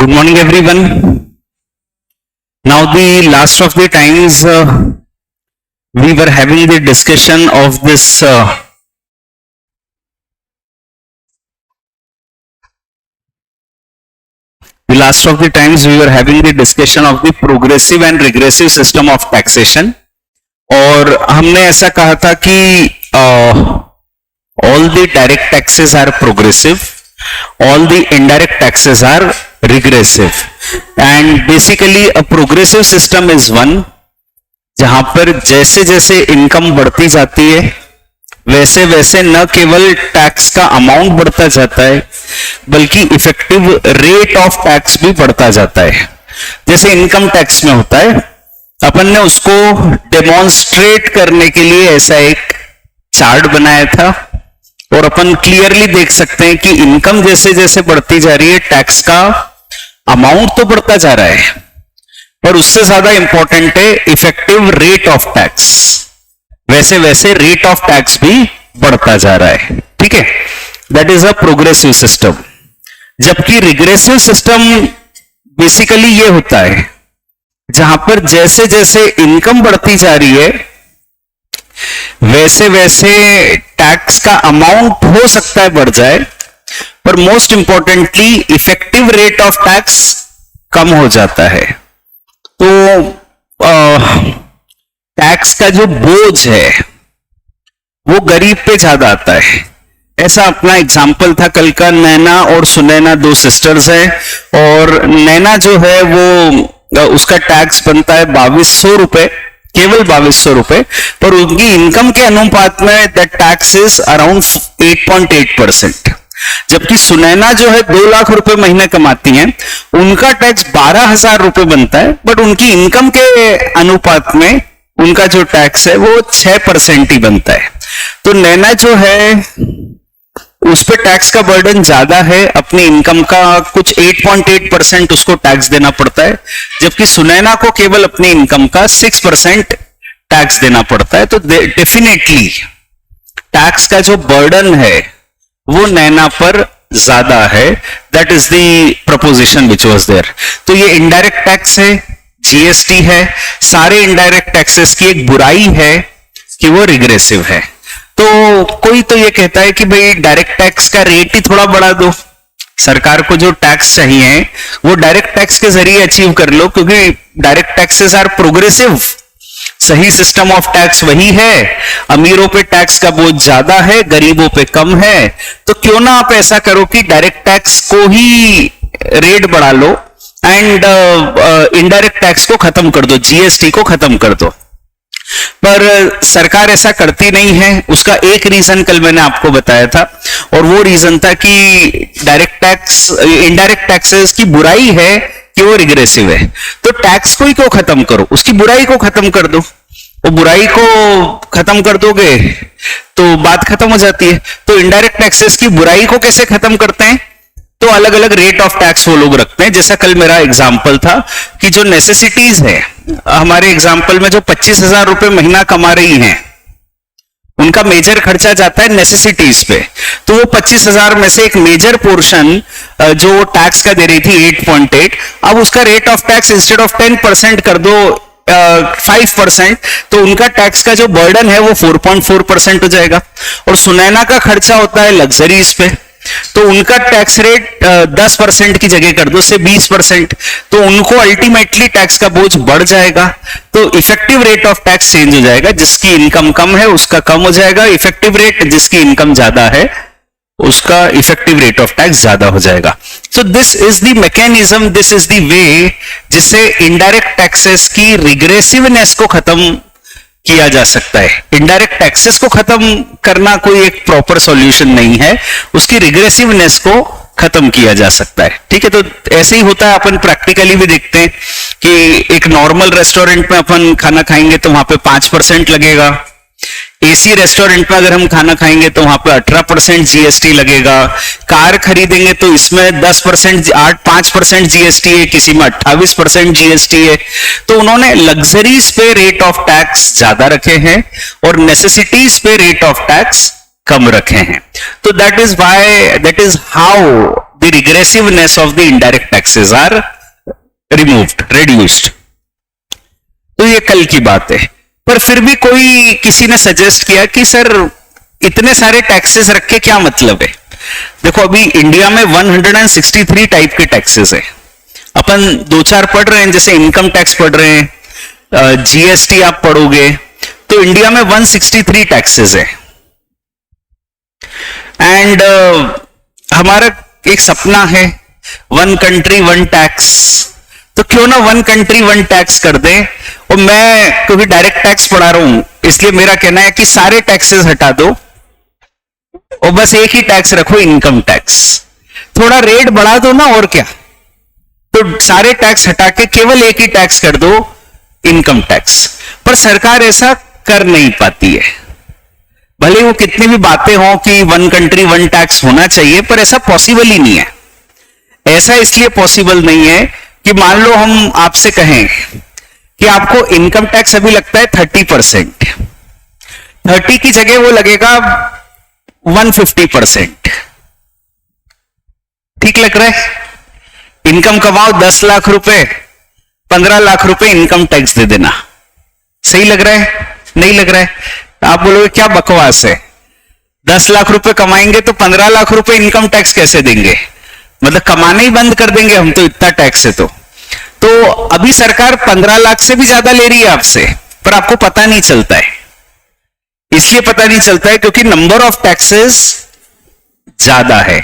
Good morning, everyone. Now, the last of the times we were having the discussion of this progressive and regressive system of taxation. और हमने ऐसा कहा था कि all the direct taxes are progressive, all the indirect taxes are regressive, and basically a progressive system is one जहां पर जैसे जैसे इनकम बढ़ती जाती है वैसे वैसे न केवल टैक्स का अमाउंट बढ़ता जाता है बल्कि इफेक्टिव रेट ऑफ टैक्स भी बढ़ता जाता है। जैसे इनकम टैक्स में होता है, अपन ने उसको डेमोन्स्ट्रेट करने के लिए ऐसा एक चार्ट बनाया था और अपन क्लियरली देख सकते हैं कि इनकम जैसे जैसे बढ़ती जा रही है टैक्स का अमाउंट तो बढ़ता जा रहा है, पर उससे ज्यादा इंपॉर्टेंट है इफेक्टिव रेट ऑफ टैक्स, वैसे वैसे रेट ऑफ टैक्स भी बढ़ता जा रहा है। ठीक है, that is a progressive system. जबकि रिग्रेसिव सिस्टम बेसिकली ये होता है जहां पर जैसे जैसे इनकम बढ़ती जा रही है वैसे वैसे टैक्स का अमाउंट हो सकता है बढ़ जाए, पर most importantly effective rate of tax कम हो जाता है। तो टैक्स का जो बोझ है वो गरीब पे ज्यादा आता है। ऐसा अपना एग्जाम्पल था कल का, नैना और सुनैना दो सिस्टर्स हैं और नैना जो है वो उसका टैक्स बनता है 2200 रुपए, केवल 2200 रुपए, पर उनकी इनकम के अनुपात में दैट टैक्स इज अराउंड 8.8%। जबकि सुनैना जो है 2 लाख रुपए महीने कमाती हैं, उनका टैक्स 12,000 रुपए बनता है, बट उनकी इनकम के अनुपात में उनका जो टैक्स है वो 6% ही बनता है। तो नैना जो है उस पर टैक्स का बर्डन ज्यादा है, अपनी इनकम का कुछ 8.8% उसको टैक्स देना पड़ता है, जबकि सुनैना को केवल अपनी इनकम का 6% टैक्स देना पड़ता है। तो डेफिनेटली टैक्स का जो बर्डन है वो नैना पर ज्यादा है। That is the proposition which was there. तो ये इनडायरेक्ट टैक्स है, जीएसटी है, सारे इनडायरेक्ट टैक्सेस की एक बुराई है कि वो रिग्रेसिव है। तो कोई तो ये कहता है कि भाई डायरेक्ट टैक्स का रेट ही थोड़ा बढ़ा दो, सरकार को जो टैक्स चाहिए वो डायरेक्ट टैक्स के जरिए अचीव कर लो, क्योंकि डायरेक्ट टैक्सेस आर प्रोग्रेसिव। सही सिस्टम ऑफ टैक्स वही है, अमीरों पे टैक्स का बोझ ज्यादा है, गरीबों पे कम है। तो क्यों ना आप ऐसा करो कि डायरेक्ट टैक्स को ही रेट बढ़ा लो एंड इनडायरेक्ट टैक्स को खत्म कर दो, जीएसटी को खत्म कर दो। पर सरकार ऐसा करती नहीं है। उसका एक रीजन कल मैंने आपको बताया था, और वो रीजन था कि डायरेक्ट टैक्स, इनडायरेक्ट टैक्सेस की बुराई है कि वो रिग्रेसिव है। तो टैक्स को ही क्यों खत्म करो, उसकी बुराई को खत्म कर दो। वो बुराई को खत्म कर दोगे तो बात खत्म हो जाती है। तो इनडायरेक्ट टैक्सेस की बुराई को कैसे खत्म करते हैं, तो अलग अलग रेट ऑफ टैक्स वो लोग रखते हैं। जैसा कल मेरा एग्जाम्पल था कि जो नेसेसिटीज है, हमारे एग्जाम्पल में जो 25,000 रुपए महीना कमा रही हैं उनका मेजर खर्चा जाता है नेसेसिटीज पे। तो वो 25,000 में से एक मेजर पोर्शन जो टैक्स का दे रही थी 8.8, अब उसका rate of tax instead of 10% कर दो 5%, तो उनका टैक्स का जो बर्डन है वो 4.4% हो जाएगा। और सुनैना का खर्चा होता है लग्जरीज पे, तो उनका टैक्स रेट 10% की जगह कर दो से 20%, तो उनको अल्टीमेटली टैक्स का बोझ बढ़ जाएगा। तो effective rate of tax change हो जाएगा, जिसकी इनकम कम है उसका कम हो जाएगा, इफेक्टिव रेट जिसकी इनकम ज्यादा है उसका इफेक्टिव रेट ऑफ टैक्स ज्यादा हो जाएगा। So this is the mechanism, this is the way जिससे इनडायरेक्ट टैक्सेस की रिग्रेसिवनेस को खत्म किया जा सकता है। इनडायरेक्ट टैक्सेस को खत्म करना कोई एक प्रॉपर सॉल्यूशन नहीं है, उसकी रिग्रेसिवनेस को खत्म किया जा सकता है। ठीक है, तो ऐसे ही होता है, अपन प्रैक्टिकली भी देखते हैं कि एक नॉर्मल रेस्टोरेंट में अपन खाना खाएंगे तो वहां पे 5% लगेगा, एसी रेस्टोरेंट में अगर हम खाना खाएंगे तो वहां पे 18% जीएसटी लगेगा, कार खरीदेंगे तो इसमें 10% 5% जीएसटी है, किसी में 28% जीएसटी है। तो उन्होंने लग्जरीज पे रेट ऑफ टैक्स ज्यादा रखे हैं और नेसेसिटीज पे रेट ऑफ टैक्स कम रखे हैं। तो that is how the regressiveness of the indirect taxes are removed, reduced. तो ये कल की बात है। पर फिर भी किसी ने सजेस्ट किया कि सर इतने सारे टैक्सेस रख के क्या मतलब है। देखो अभी इंडिया में 163 टाइप के टैक्सेस है। अपन दो चार पढ़ रहे हैं, जैसे इनकम टैक्स पढ़ रहे हैं, जीएसटी आप पढ़ोगे, तो इंडिया में 163 टैक्सेस है। एंड हमारा एक सपना है वन कंट्री वन टैक्स, तो क्यों ना वन कंट्री वन टैक्स कर दें। और मैं क्योंकि डायरेक्ट टैक्स पढ़ा रहा हूं, इसलिए मेरा कहना है कि सारे टैक्सेस हटा दो और बस एक ही टैक्स रखो, इनकम टैक्स। थोड़ा रेट बढ़ा दो ना, और क्या। तो सारे टैक्स हटा के केवल एक ही टैक्स कर दो, इनकम टैक्स। पर सरकार ऐसा कर नहीं पाती है। भले वो कितनी भी बातें हों कि वन कंट्री वन टैक्स होना चाहिए, पर ऐसा पॉसिबल ही नहीं है। ऐसा इसलिए पॉसिबल नहीं है कि मान लो हम आपसे कहें कि आपको इनकम टैक्स अभी लगता है 30%, 30 की जगह वो लगेगा 150%। ठीक लग रहा है? इनकम कमाओ 10 लाख रुपए, 15 लाख रुपए इनकम टैक्स दे देना। सही लग रहा है? नहीं लग रहा है? आप बोलोगे क्या बकवास है, 10 लाख रुपए कमाएंगे तो 15 लाख रुपए इनकम टैक्स कैसे देंगे, मतलब कमाना ही बंद कर देंगे हम तो, इतना टैक्स है। तो अभी सरकार 15 लाख से भी ज्यादा ले रही है आपसे, पर आपको पता नहीं चलता है। इसलिए पता नहीं चलता है क्योंकि नंबर ऑफ टैक्सेस ज्यादा है।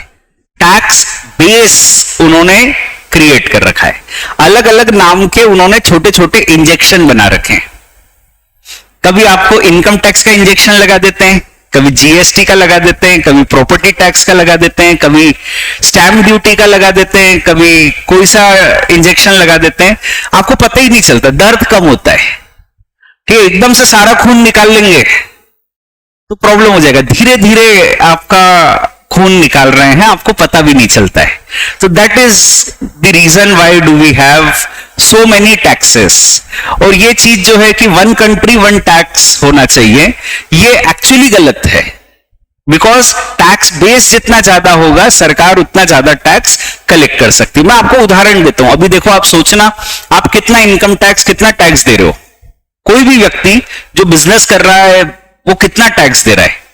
टैक्स बेस उन्होंने क्रिएट कर रखा है, अलग अलग नाम के उन्होंने छोटे छोटे इंजेक्शन बना रखे हैं। कभी आपको इनकम टैक्स का इंजेक्शन लगा देते हैं, कभी जीएसटी का लगा देते हैं, कभी प्रॉपर्टी टैक्स का लगा देते हैं, कभी स्टैंप ड्यूटी का लगा देते हैं, कभी कोई सा इंजेक्शन लगा देते हैं। आपको पता ही नहीं चलता, दर्द कम होता है कि एकदम से सारा खून निकाल लेंगे तो प्रॉब्लम हो जाएगा। धीरे धीरे आपका खून निकाल रहे हैं, आपको पता भी नहीं चलता है। तो that is the reason why do we have so many taxes. और ये चीज जो है कि वन कंट्री वन टैक्स होना चाहिए, ये एक्चुअली गलत है। बिकॉज टैक्स बेस जितना ज्यादा होगा, सरकार उतना ज्यादा टैक्स कलेक्ट कर सकती है। मैं आपको उदाहरण देता हूं। अभी देखो, आप सोचना आप कितना इनकम टैक्स, कितना टैक्स दे रहे हो। कोई भी व्यक्ति जो बिजनेस कर रहा है वो कितना टैक्स दे रहा है।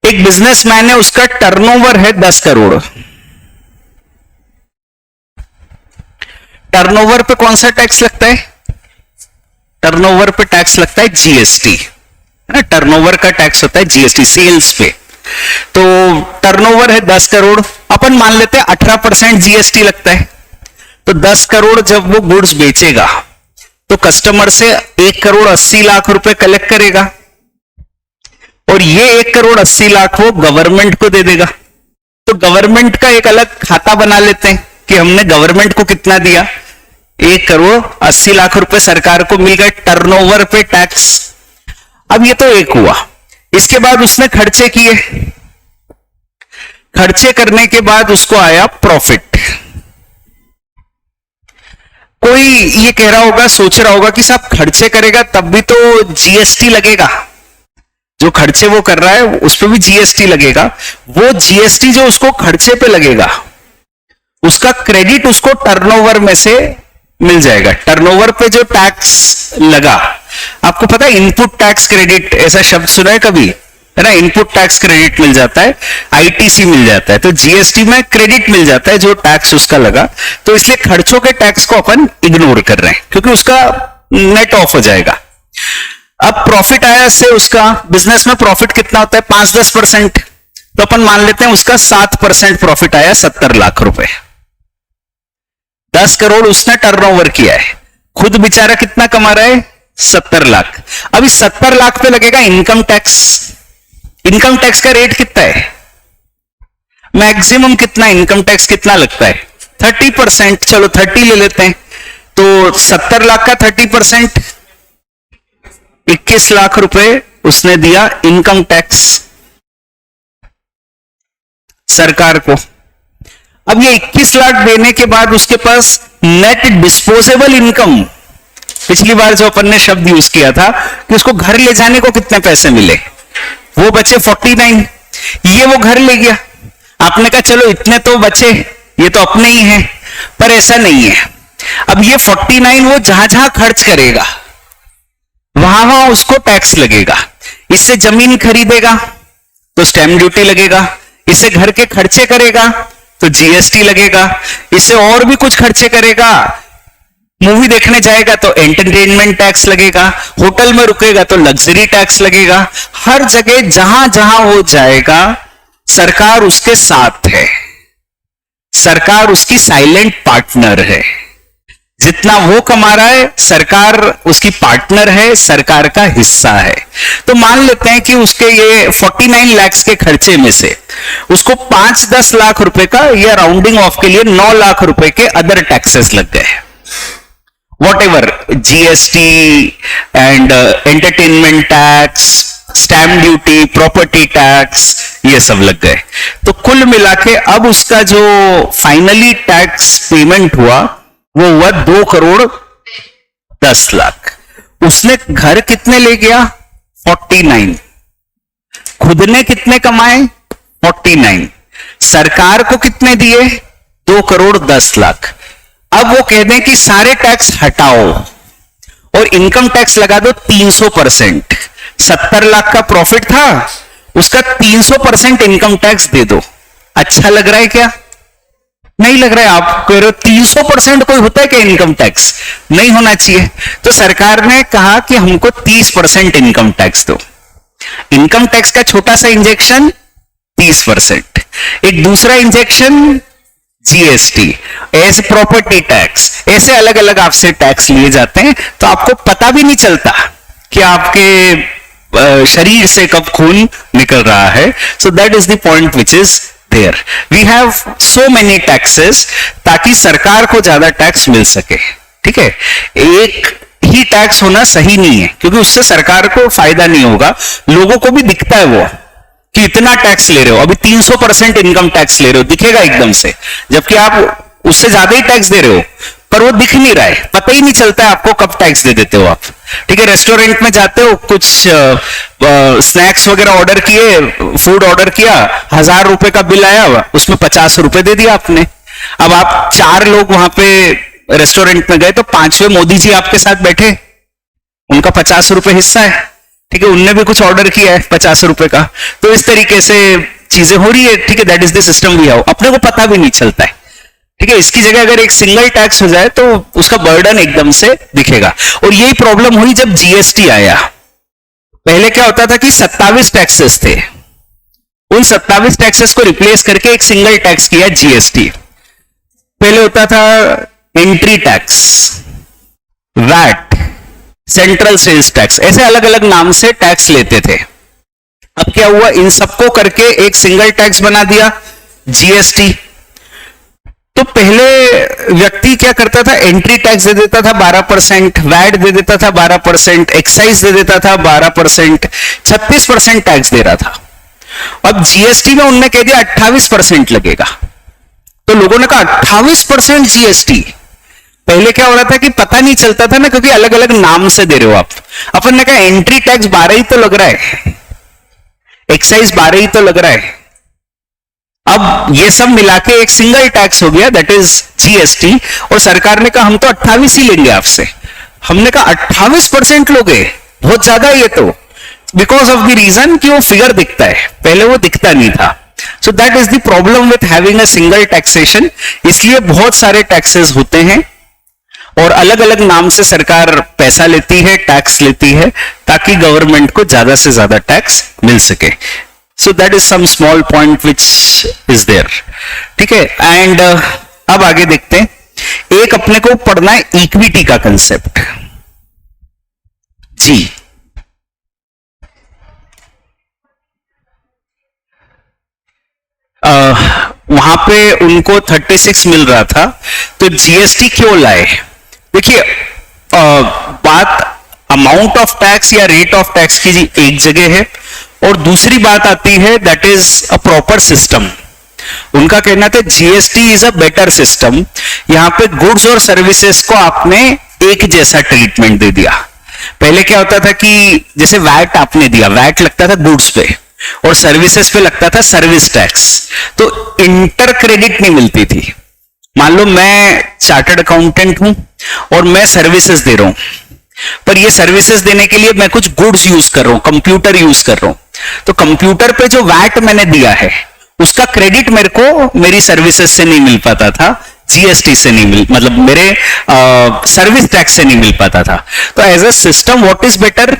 एक बिजनेसमैन है, उसका टर्नओवर है 10 करोड़। टर्नओवर पे कौन सा टैक्स लगता है? टर्नओवर पे टैक्स लगता है जीएसटी, है ना। टर्नओवर का टैक्स होता है जीएसटी, सेल्स पे। तो टर्नओवर है 10 करोड़, अपन मान लेते हैं 18% जीएसटी लगता है। तो 10 करोड़ जब वो गुड्स बेचेगा तो कस्टमर से 1 करोड़ 80 लाख रुपए कलेक्ट करेगा, और ये 1 करोड़ 80 लाख वो गवर्नमेंट को दे देगा। तो गवर्नमेंट का एक अलग खाता बना लेते हैं कि हमने गवर्नमेंट को कितना दिया, 1 करोड़ 80 लाख रुपए सरकार को मिल गए टर्नओवर पे टैक्स। अब ये तो एक हुआ। इसके बाद उसने खर्चे किए, खर्चे करने के बाद उसको आया प्रॉफिट। कोई ये कह रहा होगा, सोच रहा होगा कि साहब खर्चे करेगा तब भी तो जीएसटी लगेगा, जो खर्चे वो कर रहा है उस पर भी जीएसटी लगेगा। वो जीएसटी जो उसको खर्चे पे लगेगा, उसका क्रेडिट उसको टर्नओवर में से मिल जाएगा। टर्नओवर पे जो टैक्स लगा, आपको पता है इनपुट टैक्स क्रेडिट, ऐसा शब्द सुना है कभी, है ना। इनपुट टैक्स क्रेडिट मिल जाता है, आईटीसी मिल जाता है। तो जीएसटी में क्रेडिट मिल जाता है जो टैक्स उसका लगा। तो इसलिए खर्चों के टैक्स को अपन इग्नोर कर रहे हैं क्योंकि उसका नेट ऑफ हो जाएगा। अब प्रॉफिट आया से उसका, बिजनेस में प्रॉफिट कितना होता है 5-10%, तो अपन मान लेते हैं उसका 7% प्रॉफिट आया, 70 लाख रुपए। 10 करोड़ उसने टर्नओवर किया है, खुद बेचारा कितना कमा रहा है 70 लाख। अभी 70 लाख पे लगेगा इनकम टैक्स। इनकम टैक्स का रेट कितना है, मैक्सिमम कितना इनकम टैक्स कितना लगता है 30%। चलो 30 ले लेते हैं, तो 70 लाख का 30% 21 लाख रुपए उसने दिया इनकम टैक्स सरकार को। अब ये 21 लाख देने के बाद उसके पास नेट डिस्पोजेबल इनकम पिछली बार जो अपन ने शब्द यूज किया था कि उसको घर ले जाने को कितने पैसे मिले, वो बचे 49, ये वो घर ले गया। आपने कहा चलो इतने तो बचे, ये तो अपने ही हैं, पर ऐसा नहीं है। अब ये 49 वो जहां जहां खर्च करेगा वहां वहां उसको टैक्स लगेगा। इससे जमीन खरीदेगा तो स्टैम्प ड्यूटी लगेगा, इससे घर के खर्चे करेगा तो जीएसटी लगेगा, इससे और भी कुछ खर्चे करेगा, मूवी देखने जाएगा तो एंटरटेनमेंट टैक्स लगेगा, होटल में रुकेगा तो लग्जरी टैक्स लगेगा। हर जगह जहां जहां वो जाएगा सरकार उसके साथ है, सरकार उसकी साइलेंट पार्टनर है। जितना वो कमा रहा है सरकार उसकी पार्टनर है, सरकार का हिस्सा है। तो मान लेते हैं कि उसके ये 49 लाख के खर्चे में से उसको 5-10 लाख रुपए का या राउंडिंग ऑफ के लिए 9 लाख रुपए के अदर टैक्सेस लग गए, whatever, GST and entertainment tax, stamp duty, property tax, ये सब लग गए। तो कुल मिला के अब उसका जो फाइनली टैक्स पेमेंट हुआ वो हुआ 2,10,00,000। उसने घर कितने ले गया? 49। खुद ने कितने कमाए? 49। सरकार को कितने दिए? 2,10,00,000। अब वो कह दें कि सारे टैक्स हटाओ और इनकम टैक्स लगा दो 300%। 70 लाख का प्रॉफिट था, उसका 300% इनकम टैक्स दे दो। अच्छा लग रहा है क्या? नहीं लग रहा है। आप कह रहे हो 300% कोई होता है क्या इनकम टैक्स? नहीं होना चाहिए। तो सरकार ने कहा कि हमको 30% इनकम टैक्स दो। इनकम टैक्स का छोटा सा इंजेक्शन 30%, एक दूसरा injection GST, as property tax, ऐसे अलग अलग आपसे टैक्स लिए जाते हैं। तो आपको पता भी नहीं चलता कि आपके शरीर से कब खून निकल रहा है। So that is the point which is there. We have so many taxes ताकि सरकार को ज्यादा टैक्स मिल सके। ठीक है, एक ही टैक्स होना सही नहीं है क्योंकि उससे सरकार को फायदा नहीं होगा। लोगों को भी दिखता है वो कि इतना टैक्स ले रहे हो, अभी 300% इनकम टैक्स ले रहे हो, दिखेगा एकदम से, जबकि आप उससे ज्यादा ही टैक्स दे रहे हो, पर वो दिख नहीं रहा है, पता ही नहीं चलता है आपको कब टैक्स दे देते हो आप। ठीक है, रेस्टोरेंट में जाते हो, कुछ स्नैक्स वगैरह ऑर्डर किए, फूड ऑर्डर किया, 1,000 रुपए का बिल आया, उसमें 50 रुपए दे दिया आपने। अब आप 4 लोग वहां पे रेस्टोरेंट में गए तो 5वें मोदी जी आपके साथ बैठे, उनका 50 रुपए हिस्सा है। ठीक है, उनने भी कुछ ऑर्डर किया है 50 रुपए का। तो इस तरीके से चीजें हो रही है। ठीक है, that is the system we have. अपने को पता भी नहीं चलता है। ठीक है, इसकी जगह अगर एक सिंगल टैक्स हो जाए तो उसका बर्डन एकदम से दिखेगा। और यही प्रॉब्लम हुई जब जीएसटी आया। पहले क्या होता था कि 27 टैक्सेस थे, उन 27 टैक्सेस को रिप्लेस करके एक सिंगल टैक्स किया, जीएसटी। पहले होता था entry tax, VAT, central sales tax, ऐसे अलग अलग नाम से टैक्स लेते थे। अब क्या हुआ, इन सबको करके एक सिंगल टैक्स बना दिया, जीएसटी। तो पहले व्यक्ति क्या करता था, एंट्री टैक्स दे देता था 12%, वैट दे देता था 12%, एक्साइज दे देता था 12%, 36% टैक्स दे रहा था। अब जीएसटी में उनने कह दिया 28% लगेगा। तो लोगों ने कहा 28% जीएसटी। पहले क्या हो रहा था कि पता नहीं चलता था ना, क्योंकि अलग अलग नाम से दे रहे हो आप। अपन ने कहा एंट्री टैक्स 12 ही तो लग रहा है, एक्साइज 12 ही तो लग रहा है। अब ये सब मिला के एक सिंगल टैक्स हो गया, दैट इज जीएसटी। और सरकार ने कहा हम तो 28 ही लेंगे आपसे। हमने कहा 28% लोगे, बहुत ज्यादा ये तो, बिकॉज ऑफ द रीजन कि वो फिगर दिखता है, पहले वो दिखता नहीं था। सो that is the problem with having a single taxation. इसलिए बहुत सारे टैक्सेस होते हैं और अलग अलग नाम से सरकार पैसा लेती है, टैक्स लेती है, ताकि गवर्नमेंट को ज्यादा से ज्यादा टैक्स मिल सके। So that is some small point which is there. ठीक है, एंड अब आगे देखते हैं। एक अपने को पढ़ना है इक्विटी का कंसेप्ट। जी, वहां पे उनको 36 मिल रहा था, तो जीएसटी क्यों लाए? देखिए, बात अमाउंट ऑफ टैक्स या रेट ऑफ टैक्स की एक जगह है, और दूसरी बात आती है that is a proper system. उनका कहना था GST is a better system. यहां पे गुड्स और सर्विसेज को आपने एक जैसा ट्रीटमेंट दे दिया। पहले क्या होता था कि जैसे वैट आपने दिया, वैट लगता था गुड्स पे और सर्विसेज पे लगता था सर्विस टैक्स, तो इंटर क्रेडिट नहीं मिलती थी। मान लो मैं चार्टर्ड अकाउंटेंट हूं और मैं सर्विसेज दे रहा हूं, पर ये सर्विसेज देने के लिए मैं कुछ गुड्स यूज कर रहा हूं, कंप्यूटर यूज कर रहा हूं, तो कंप्यूटर पे जो वैट मैंने दिया है उसका क्रेडिट मेरे को मेरी सर्विसेज से नहीं मिल पाता था, जीएसटी से नहीं मिल, मतलब मेरे सर्विस टैक्स से नहीं मिल पाता था। तो as a system what is better,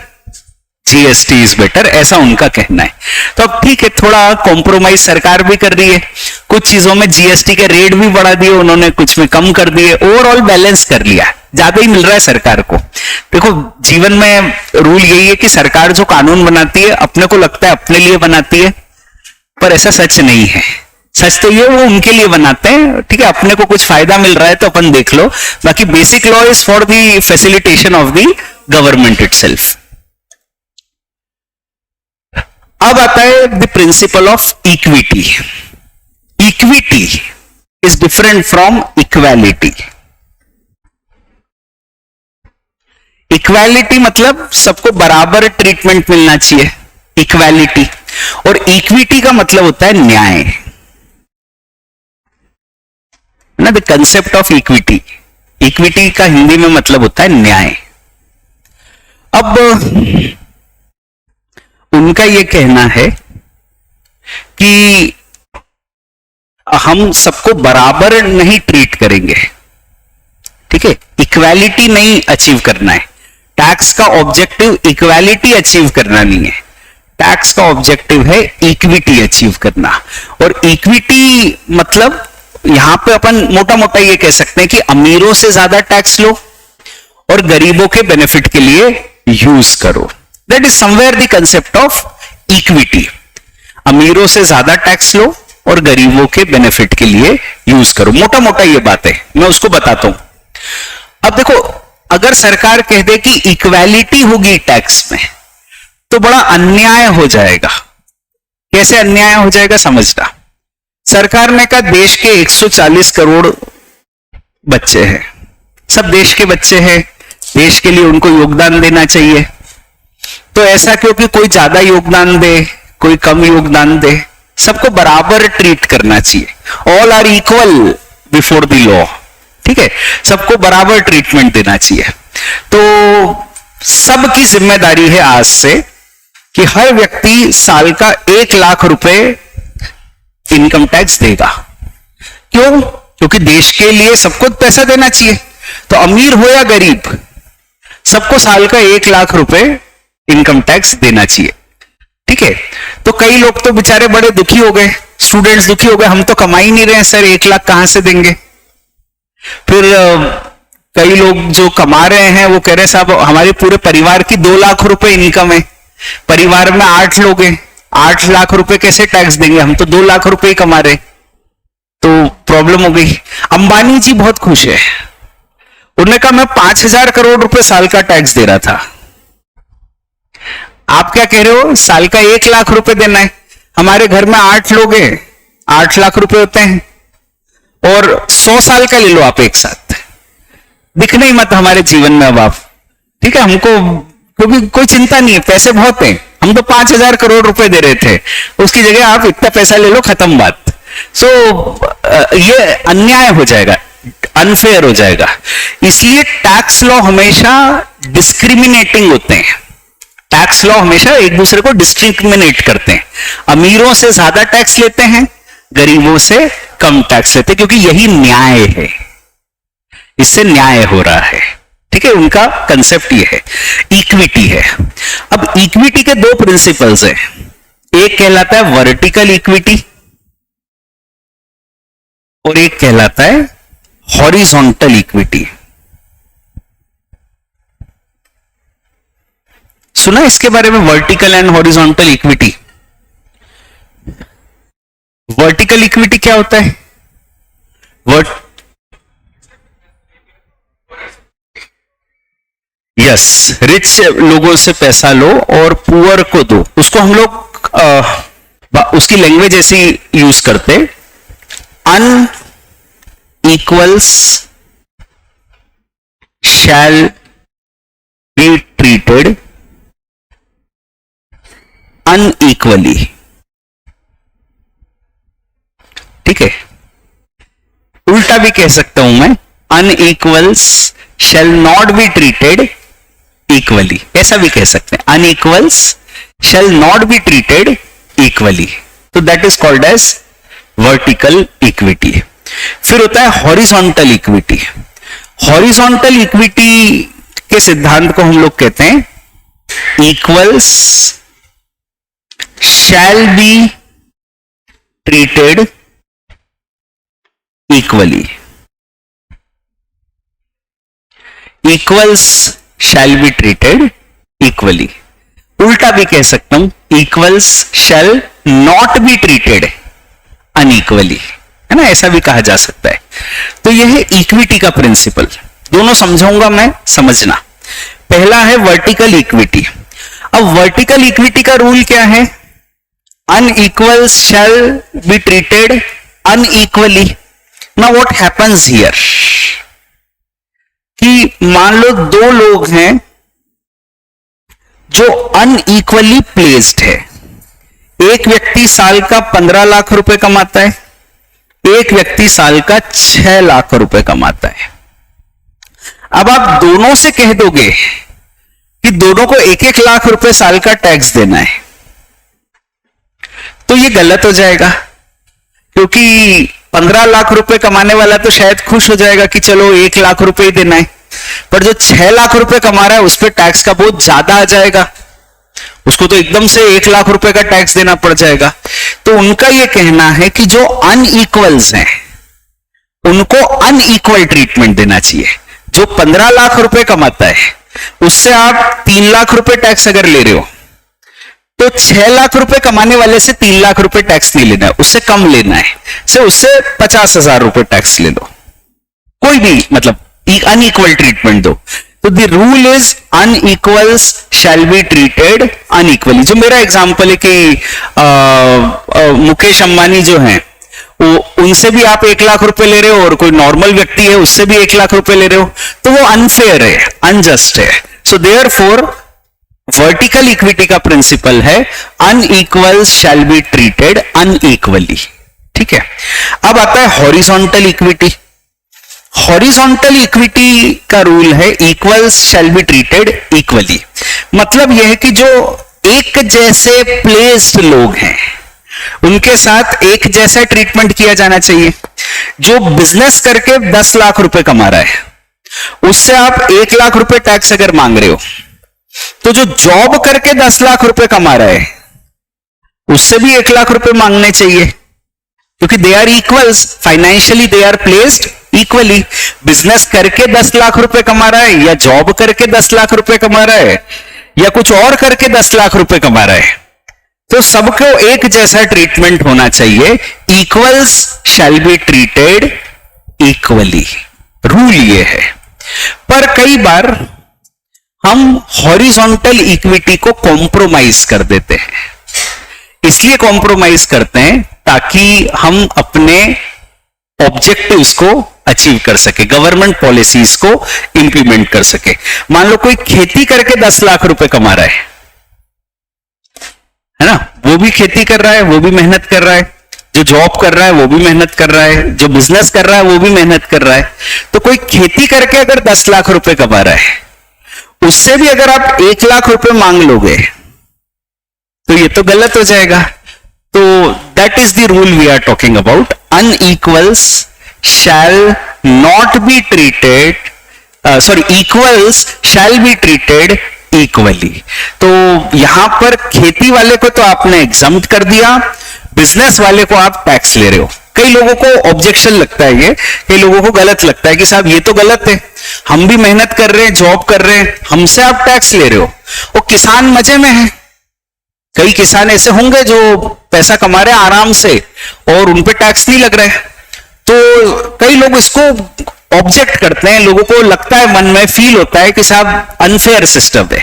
GST is better, ऐसा उनका कहना है। तो अब ठीक है, थोड़ा कॉम्प्रोमाइज सरकार भी कर रही है, कुछ चीजों में जीएसटी के रेट भी बढ़ा दिए उन्होंने, कुछ में कम कर दिए, ओवरऑल बैलेंस कर लिया, ज्यादा ही मिल रहा है सरकार को। देखो जीवन में रूल यही है कि सरकार जो कानून बनाती है अपने को लगता है अपने लिए बनाती है, पर ऐसा सच नहीं है। सच तो ये वो उनके लिए बनाते हैं, ठीक है, अपने को कुछ फायदा मिल रहा है तो अपन देख लो, बाकी basic law is for the facilitation of the government itself. अब आता है the principle of equity. Equity is different from equality. Equality मतलब सबको बराबर ट्रीटमेंट मिलना चाहिए, इक्वालिटी, और इक्विटी का मतलब होता है न्याय, ना, the concept of equity. Equity का हिंदी में मतलब होता है न्याय। अब उनका यह कहना है कि हम सबको बराबर नहीं ट्रीट करेंगे, ठीक है, इक्वालिटी नहीं अचीव करना है। टैक्स का ऑब्जेक्टिव इक्वालिटी अचीव करना नहीं है, टैक्स का ऑब्जेक्टिव है इक्विटी अचीव करना। और इक्विटी मतलब यहां पे अपन मोटा मोटा ये कह सकते हैं कि अमीरों से ज्यादा टैक्स लो और गरीबों के बेनिफिट के लिए यूज करो। That is somewhere the concept of equity. अमीरों से ज्यादा टैक्स लो और गरीबों के बेनिफिट के लिए यूज करो, मोटा मोटा ये बात है, मैं उसको बताता हूं। अब देखो, अगर सरकार कह दे कि इक्वालिटी होगी टैक्स में तो बड़ा अन्याय हो जाएगा। कैसे अन्याय हो जाएगा समझना। सरकार ने कहा देश के 140 करोड़ बच्चे हैं, सब देश के बच्चे हैं, देश के लिए उनको योगदान देना चाहिए, तो ऐसा क्यों कि कोई ज्यादा योगदान दे कोई कम योगदान दे, सबको बराबर ट्रीट करना चाहिए। All are equal before the law, ठीक है, सबको बराबर ट्रीटमेंट देना चाहिए। तो सबकी जिम्मेदारी है आज से कि हर व्यक्ति साल का 1 लाख रुपए इनकम टैक्स देगा। क्यों? क्योंकि देश के लिए सबको पैसा देना चाहिए, तो अमीर हो या गरीब सबको साल का 1 लाख रुपए इनकम टैक्स देना चाहिए, ठीक है। तो कई लोग तो बेचारे बड़े दुखी हो गए, स्टूडेंट्स दुखी हो गए, हम तो कमा ही नहीं रहे हैं सर, 1 लाख कहां से देंगे। फिर कई लोग जो कमा रहे हैं वो कह रहे साहब हमारे पूरे परिवार की 2 लाख रुपए इनकम है, परिवार में 8 लोग हैं, 8 लाख रुपए कैसे टैक्स देंगे, हम तो 2 लाख रुपए ही कमा रहे, तो प्रॉब्लम हो गई। अंबानी जी बहुत खुश है, उन्होंने कहा मैं 5,000 करोड़ रुपए साल का टैक्स दे रहा था, आप क्या कह रहे हो साल का 1 लाख रुपए देना है, हमारे घर में 8 लोग हैं, 8 लाख रुपए होते हैं, और 100 साल का ले लो आप एक साथ, दिखने ही मत हमारे जीवन में अब आप, ठीक है, हमको क्योंकि कोई चिंता नहीं है, पैसे बहुत हैं, हम तो 5,000 करोड़ रुपए दे रहे थे, उसकी जगह आप इतना पैसा ले लो, खत्म बात। सो ये अन्याय हो जाएगा, अनफेयर हो जाएगा। इसलिए टैक्स लॉ हमेशा डिस्क्रिमिनेटिंग होते हैं, टैक्स लॉ हमेशा एक दूसरे को डिस्क्रिमिनेट करते हैं, अमीरों से ज्यादा टैक्स लेते हैं, गरीबों से कम टैक्स लेते हैं, क्योंकि यही न्याय है, इससे न्याय हो रहा है, ठीक है। उनका कंसेप्ट ये है, इक्विटी है। अब इक्विटी के 2 प्रिंसिपल्स हैं, एक कहलाता है वर्टिकल इक्विटी और एक कहलाता है हॉरिजॉन्टल इक्विटी। सुना इसके बारे में, vertical and horizontal equity? Vertical equity क्या होता है? यस, रिच लोगों से पैसा लो और पुअर को दो, उसको हम लोग उसकी लैंग्वेज ऐसी यूज करते, अनइक्वल्स shall be treated unequally. ठीक है, उल्टा भी कह सकता हूं मैं, unequals shall not be treated equally, ऐसा भी कह सकते हैं, unequals shall not be treated equally. तो that is called as vertical equity. फिर होता है हॉरिजॉन्टल इक्विटी. हॉरिजॉन्टल इक्विटी के सिद्धांत को हम लोग कहते हैं equals shall be treated equally. Equals shall be treated equally. उल्टा भी कह सकता हूं, equals shell not be treated unequally, है ना, ऐसा भी कहा जा सकता है. तो यह है इक्विटी का प्रिंसिपल. दोनों समझाऊंगा मैं, समझना. पहला है वर्टिकल इक्विटी. अब वर्टिकल इक्विटी का रूल क्या है? Unequals shall be treated unequally. Now what happens here, कि मान लो दो लोग हैं जो अनइक्वली प्लेस्ड है. एक व्यक्ति साल का 15 लाख रुपए कमाता है, एक व्यक्ति साल का 6 लाख रुपए कमाता है. अब आप दोनों से कह दोगे कि दोनों को 1-1 लाख रुपए साल का टैक्स देना है, तो ये गलत हो जाएगा. क्योंकि 15 लाख रुपए कमाने वाला तो शायद खुश हो जाएगा कि चलो 1 लाख रुपए ही देना है, पर जो 6 लाख रुपए कमा रहा है उस पर टैक्स का बोझ ज्यादा आ जाएगा, उसको तो एकदम से 1 लाख रुपए का टैक्स देना पड़ जाएगा. तो उनका यह कहना है कि जो अनइक्वल्स हैं उनको अनइक्वल ट्रीटमेंट देना चाहिए. जो 15 लाख रुपए कमाता है उससे आप 3 लाख रुपए टैक्स अगर ले रहे हो, तो 6 लाख रुपए कमाने वाले से 3 लाख रुपए टैक्स नहीं लेना है, उससे कम लेना है. उससे 50,000 रुपए टैक्स ले लो, कोई भी, मतलब अनइक्वल ट्रीटमेंट दो. तो the rule is unequals shall be treated unequally. जो मेरा एग्जांपल है कि मुकेश अंबानी जो हैं, वो उनसे भी आप 1 लाख रुपए ले रहे हो और कोई नॉर्मल व्यक्ति है उससे भी 1 लाख रुपए ले रहे हो, तो वो अनफेयर है, अनजस्ट है. सो देयरफॉर वर्टिकल इक्विटी का प्रिंसिपल है unequals shall be treated unequally. ठीक है. अब आता है हॉरिजॉन्टल इक्विटी. हॉरिजॉन्टल इक्विटी का रूल है equals shall be treated equally. मतलब यह है कि जो एक जैसे प्लेस्ड लोग हैं उनके साथ एक जैसा ट्रीटमेंट किया जाना चाहिए. जो बिजनेस करके 10 लाख रुपए कमा रहा है उससे आप 1 लाख रुपए टैक्स अगर मांग रहे हो, तो जो जॉब करके 10 लाख रुपए कमा रहा है उससे भी 1 लाख रुपए मांगने चाहिए, क्योंकि they are equals, financially they are placed equally. Business करके 10 लाख रुपए कमा रहा है, या जॉब करके 10 लाख रुपए कमा रहा है, या कुछ और करके 10 लाख रुपए कमा रहा है, तो सबको एक जैसा ट्रीटमेंट होना चाहिए. Equals shall be treated equally, rule ये है. पर कई बार हम हॉरिजॉन्टल इक्विटी को कॉम्प्रोमाइज कर देते हैं. इसलिए कॉम्प्रोमाइज करते हैं ताकि हम अपने ऑब्जेक्टिव्स को अचीव कर सके, गवर्नमेंट पॉलिसीज को इंप्लीमेंट कर सके. मान लो कोई खेती करके 10 लाख रुपए कमा रहा है ना, वो भी खेती कर रहा है, वो भी मेहनत कर रहा है. जो जॉब कर रहा है वो भी मेहनत कर रहा है, जो बिजनेस कर रहा है वो भी मेहनत कर रहा है. तो कोई खेती करके अगर 10 लाख रुपए कमा रहा है, उससे भी अगर आप 1 लाख रुपए मांग लोगे तो ये तो गलत हो जाएगा. तो that is the rule we are talking about. Unequals shall not be treated, equals shall be treated equally. तो यहां पर खेती वाले को तो आपने एग्जम्प्ट कर दिया, बिजनेस वाले को आप टैक्स ले रहे हो. कई लोगों को ऑब्जेक्शन लगता है, ये कई लोगों को गलत लगता है कि साहब ये तो गलत है, हम भी मेहनत कर रहे हैं, जॉब कर रहे हैं, हमसे आप टैक्स ले रहे हो. वो किसान मजे में है. कई किसान ऐसे होंगे जो पैसा कमा रहे हैं आराम से और उन पे टैक्स नहीं लग रहा है. तो कई लोग इसको ऑब्जेक्ट करते हैं, लोगों को लगता है, मन में फील होता है कि साहब अनफेयर सिस्टम है.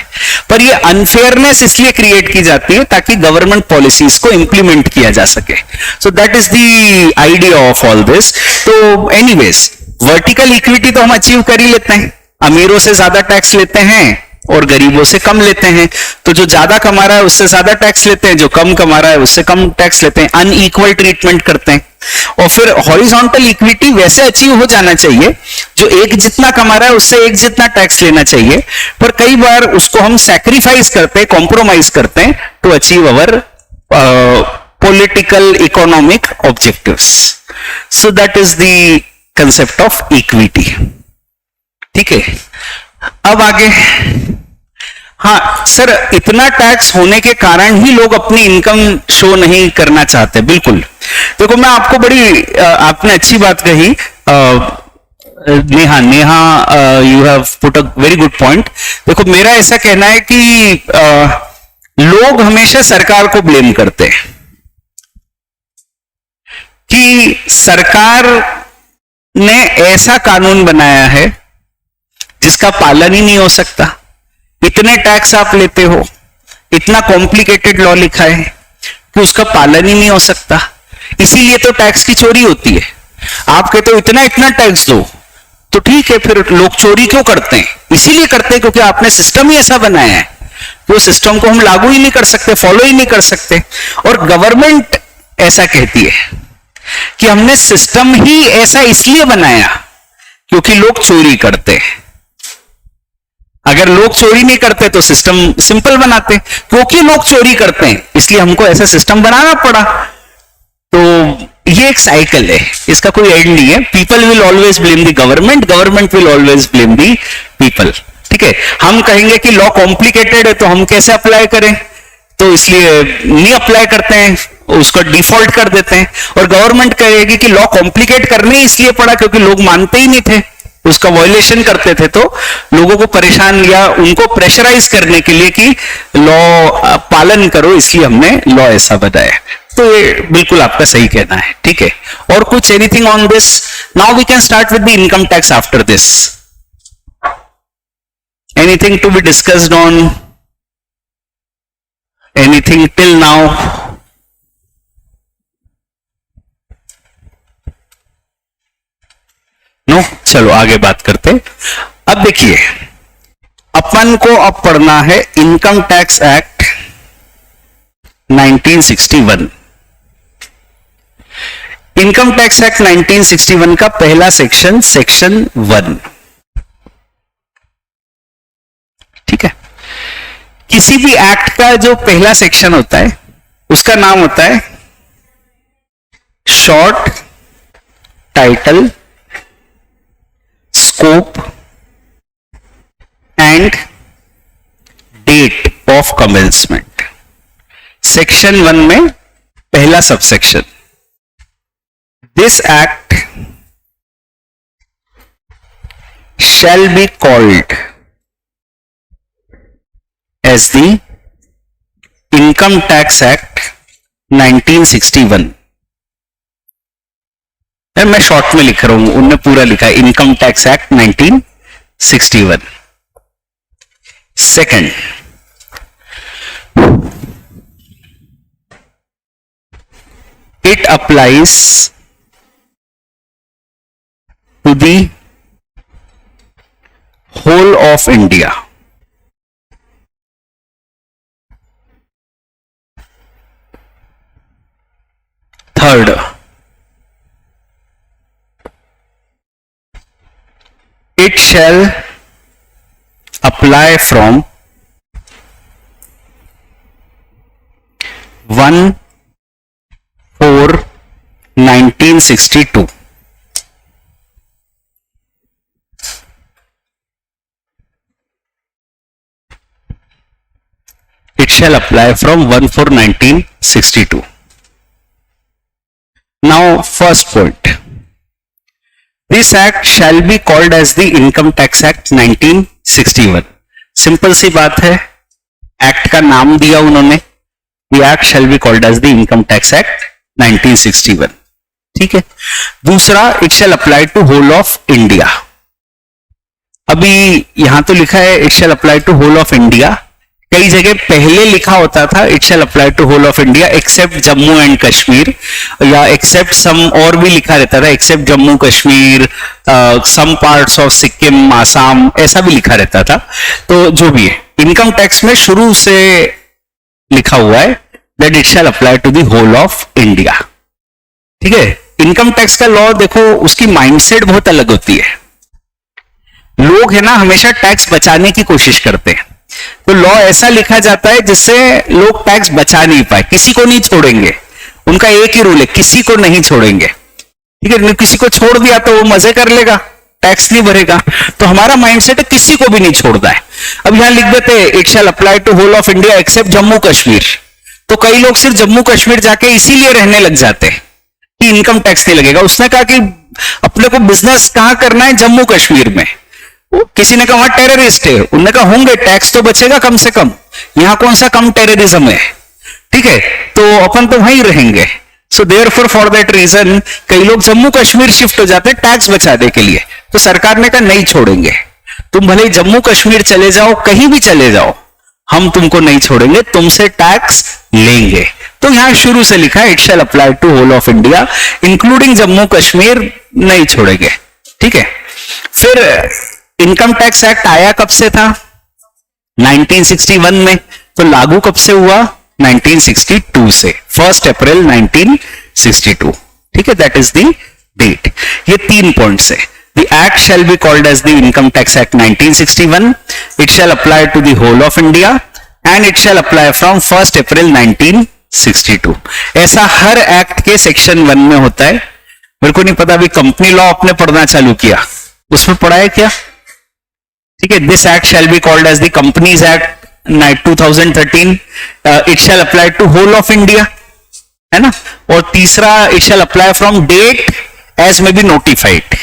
पर ये अनफेयरनेस इसलिए क्रिएट की जाती है ताकि गवर्नमेंट पॉलिसीज को इंप्लीमेंट किया जा सके. So that is the idea of all this. तो एनीवेज वर्टिकल इक्विटी तो हम अचीव कर ही लेते हैं, अमीरों से ज्यादा टैक्स लेते हैं और गरीबों से कम लेते हैं। तो जो ज्यादा कमा रहा है उससे ज्यादा टैक्स लेते हैं, जो कम कमा रहा है उससे कम टैक्स लेते हैं, अनइक्वल ट्रीटमेंट करते हैं। और फिर हॉरिजॉन्टल इक्विटी वैसे अचीव हो जाना चाहिए, जो एक जितना कमा रहा है उससे एक जितना टैक्स लेना चाहिए, पर कई बार उसको हम सैक्रिफाइस करते हैं, कॉम्प्रोमाइज करते हैं to achieve our political economic objectives. So that is the concept of equity. ठीक है, अब आगे। हाँ सर, इतना टैक्स होने के कारण ही लोग अपनी इनकम शो नहीं करना चाहते। बिल्कुल, देखो मैं आपको बड़ी आपने अच्छी बात कही Neha, you have put a very good point. देखो मेरा ऐसा कहना है कि लोग हमेशा सरकार को ब्लेम करते हैं कि सरकार ने ऐसा कानून बनाया है जिसका पालन ही नहीं हो सकता, इतने टैक्स आप लेते हो, इतना कॉम्प्लिकेटेड लॉ लिखा है कि उसका पालन ही नहीं हो सकता, इसीलिए तो टैक्स की चोरी होती है। आप कहते हो इतना इतना टैक्स दो, तो ठीक है, फिर लोग चोरी क्यों करते हैं? इसीलिए करते हैं क्योंकि आपने सिस्टम ही ऐसा बनाया है कि वो सिस्टम को हम लागू ही नहीं कर सकते, फॉलो ही नहीं कर सकते। और गवर्नमेंट ऐसा कहती है कि हमने सिस्टम ही ऐसा इसलिए बनाया क्योंकि लोग चोरी करते हैं। अगर लोग चोरी नहीं करते तो सिस्टम सिंपल बनाते, क्योंकि लोग चोरी करते हैं इसलिए हमको ऐसा सिस्टम बनाना पड़ा। तो ये एक साइकिल है, इसका कोई एंड नहीं है। People will always blame the government, government will always blame the people. ठीक है, हम कहेंगे कि लॉ कॉम्प्लिकेटेड है तो हम कैसे अप्लाई करें, तो इसलिए नहीं अप्लाई करते हैं, उसको डिफॉल्ट कर देते हैं। और गवर्नमेंट कहेगी कि लॉ कॉम्प्लिकेट करने इसलिए पड़ा क्योंकि लोग मानते ही नहीं थे, उसका वायलेशन करते थे, तो लोगों को परेशान या उनको प्रेशराइज करने के लिए कि लॉ पालन करो, इसलिए हमने लॉ ऐसा बनाया। तो ये बिल्कुल आपका सही कहना है। ठीक है, और कुछ anything on this? Now we can start with the income tax after this. Anything to be discussed on, anything till now? No, चलो आगे बात करते। अब देखिए, अपन को अब पढ़ना है income tax act 1961। Income tax act 1961 का पहला सेक्शन, सेक्शन 1। ठीक है, किसी भी एक्ट का जो पहला सेक्शन होता है उसका नाम होता है short title, scope and date of commencement. Section 1 में पहला subsection, this act shall be called as the Income Tax Act 1961। मैं शॉर्ट में लिख रहा हूं, उनने पूरा लिखा है income tax act 1961। Second, it applies to the whole of India। Third, it shall apply from 1/4/1962। It shall apply from 1/4/1962। Now, first point, this act shall be called as the Income Tax Act 1961। Simple सी बात है, act का नाम दिया उन्होंने, The act shall be called as the Income Tax Act 1961। ठीक है, दूसरा, it shall apply to whole of India। अभी यहां तो लिखा है it shall apply to whole of India, कई जगह पहले लिखा होता था it shall apply to whole of India except Jammu and Kashmir, या एक्सेप्ट सम, और भी लिखा रहता था except Jammu Kashmir, some parts of Sikkim, Assam, ऐसा भी लिखा रहता था। तो जो भी है, इनकम टैक्स में शुरू से लिखा हुआ है that it shall apply to the whole of India. ठीक है, इनकम टैक्स का लॉ देखो, उसकी माइंडसेट बहुत अलग होती है। लोग है ना हमेशा टैक्स बचाने की कोशिश करते हैं, तो लॉ ऐसा लिखा जाता है जिससे लोग टैक्स बचा नहीं पाए, किसी को नहीं छोड़ेंगे। उनका एक ही रूल है, किसी को नहीं छोड़ेंगे। ठीक है, किसी को छोड़ दिया तो वो मजे कर लेगा, टैक्स नहीं भरेगा। तो हमारा माइंडसेट है किसी को भी नहीं छोड़ना है। अब यहां लिख देते हैं it shall apply to whole of India except Jammu Kashmir, तो कई लोग सिर्फ जम्मू कश्मीर जाके इसीलिए रहने लग जाते हैं कि इनकम टैक्स नहीं लगेगा। उसने कहा कि अपने को बिजनेस कहां करना है, जम्मू कश्मीर में। किसी ने कहा वहां टेररिस्ट है, उन्होंने कहा होंगे, टैक्स तो बचेगा कम से कम, यहां कौन सा कम टेररिज्म है। ठीक है, तो अपन तो वहीं रहेंगे। So therefore for that reason कई लोग जम्मू कश्मीर शिफ्ट हो जाते हैं टैक्स बचाने के लिए। तो सरकार ने कहा नहीं छोड़ेंगे, तुम भले जम्मू कश्मीर चले जाओ, कहीं भी चले जाओ, हम तुमको नहीं छोड़ेंगे, तुमसे टैक्स लेंगे। तो यहां शुरू से लिखा है it shall apply to whole of India including Jammu Kashmir, नहीं छोड़ेंगे। ठीक है, फिर इनकम टैक्स एक्ट आया कब से था, 1961 में, तो लागू कब से हुआ, 1962 से, 1 अप्रैल 1962। ठीक है, दैट इज द डेट। ये 3 पॉइंट्स है। The act shall be called as the Income Tax Act 1961. It shall apply to the whole of India and it shall apply from 1 April 1962. ऐसा हर एक्ट के सेक्शन 1 में होता है। मेरे को नहीं पता, अभी कंपनी लॉ आपने पढ़ना चालू किया, उसमें पढ़ा है क्या? ठीक है, this act shall be called as the Companies Act 2013, it shall apply to whole of India, है ना। और तीसरा it shall apply from date as may be notified,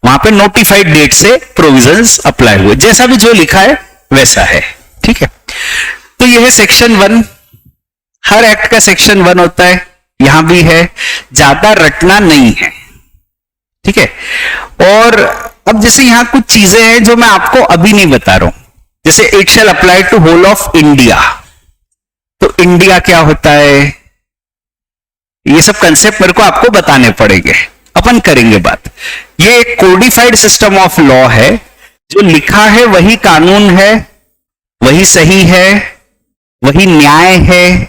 वहां पे नोटिफाइड डेट से प्रोविजंस अप्लाई हुए, जैसा भी जो लिखा है वैसा है। ठीक है, तो यह है सेक्शन 1, हर एक्ट का सेक्शन 1 होता है, यहां भी है, ज्यादा रटना नहीं है। ठीक है, और अब जैसे यहां कुछ चीजें हैं जो मैं आपको अभी नहीं बता रहा हूं, जैसे it shall apply to whole of India, तो इंडिया क्या होता है, ये सब कंसेप्ट मेरे को आपको बताने पड़ेंगे, अपन करेंगे बात। ये एक कोडिफाइड सिस्टम ऑफ लॉ है, जो लिखा है वही कानून है, वही सही है, वही न्याय है।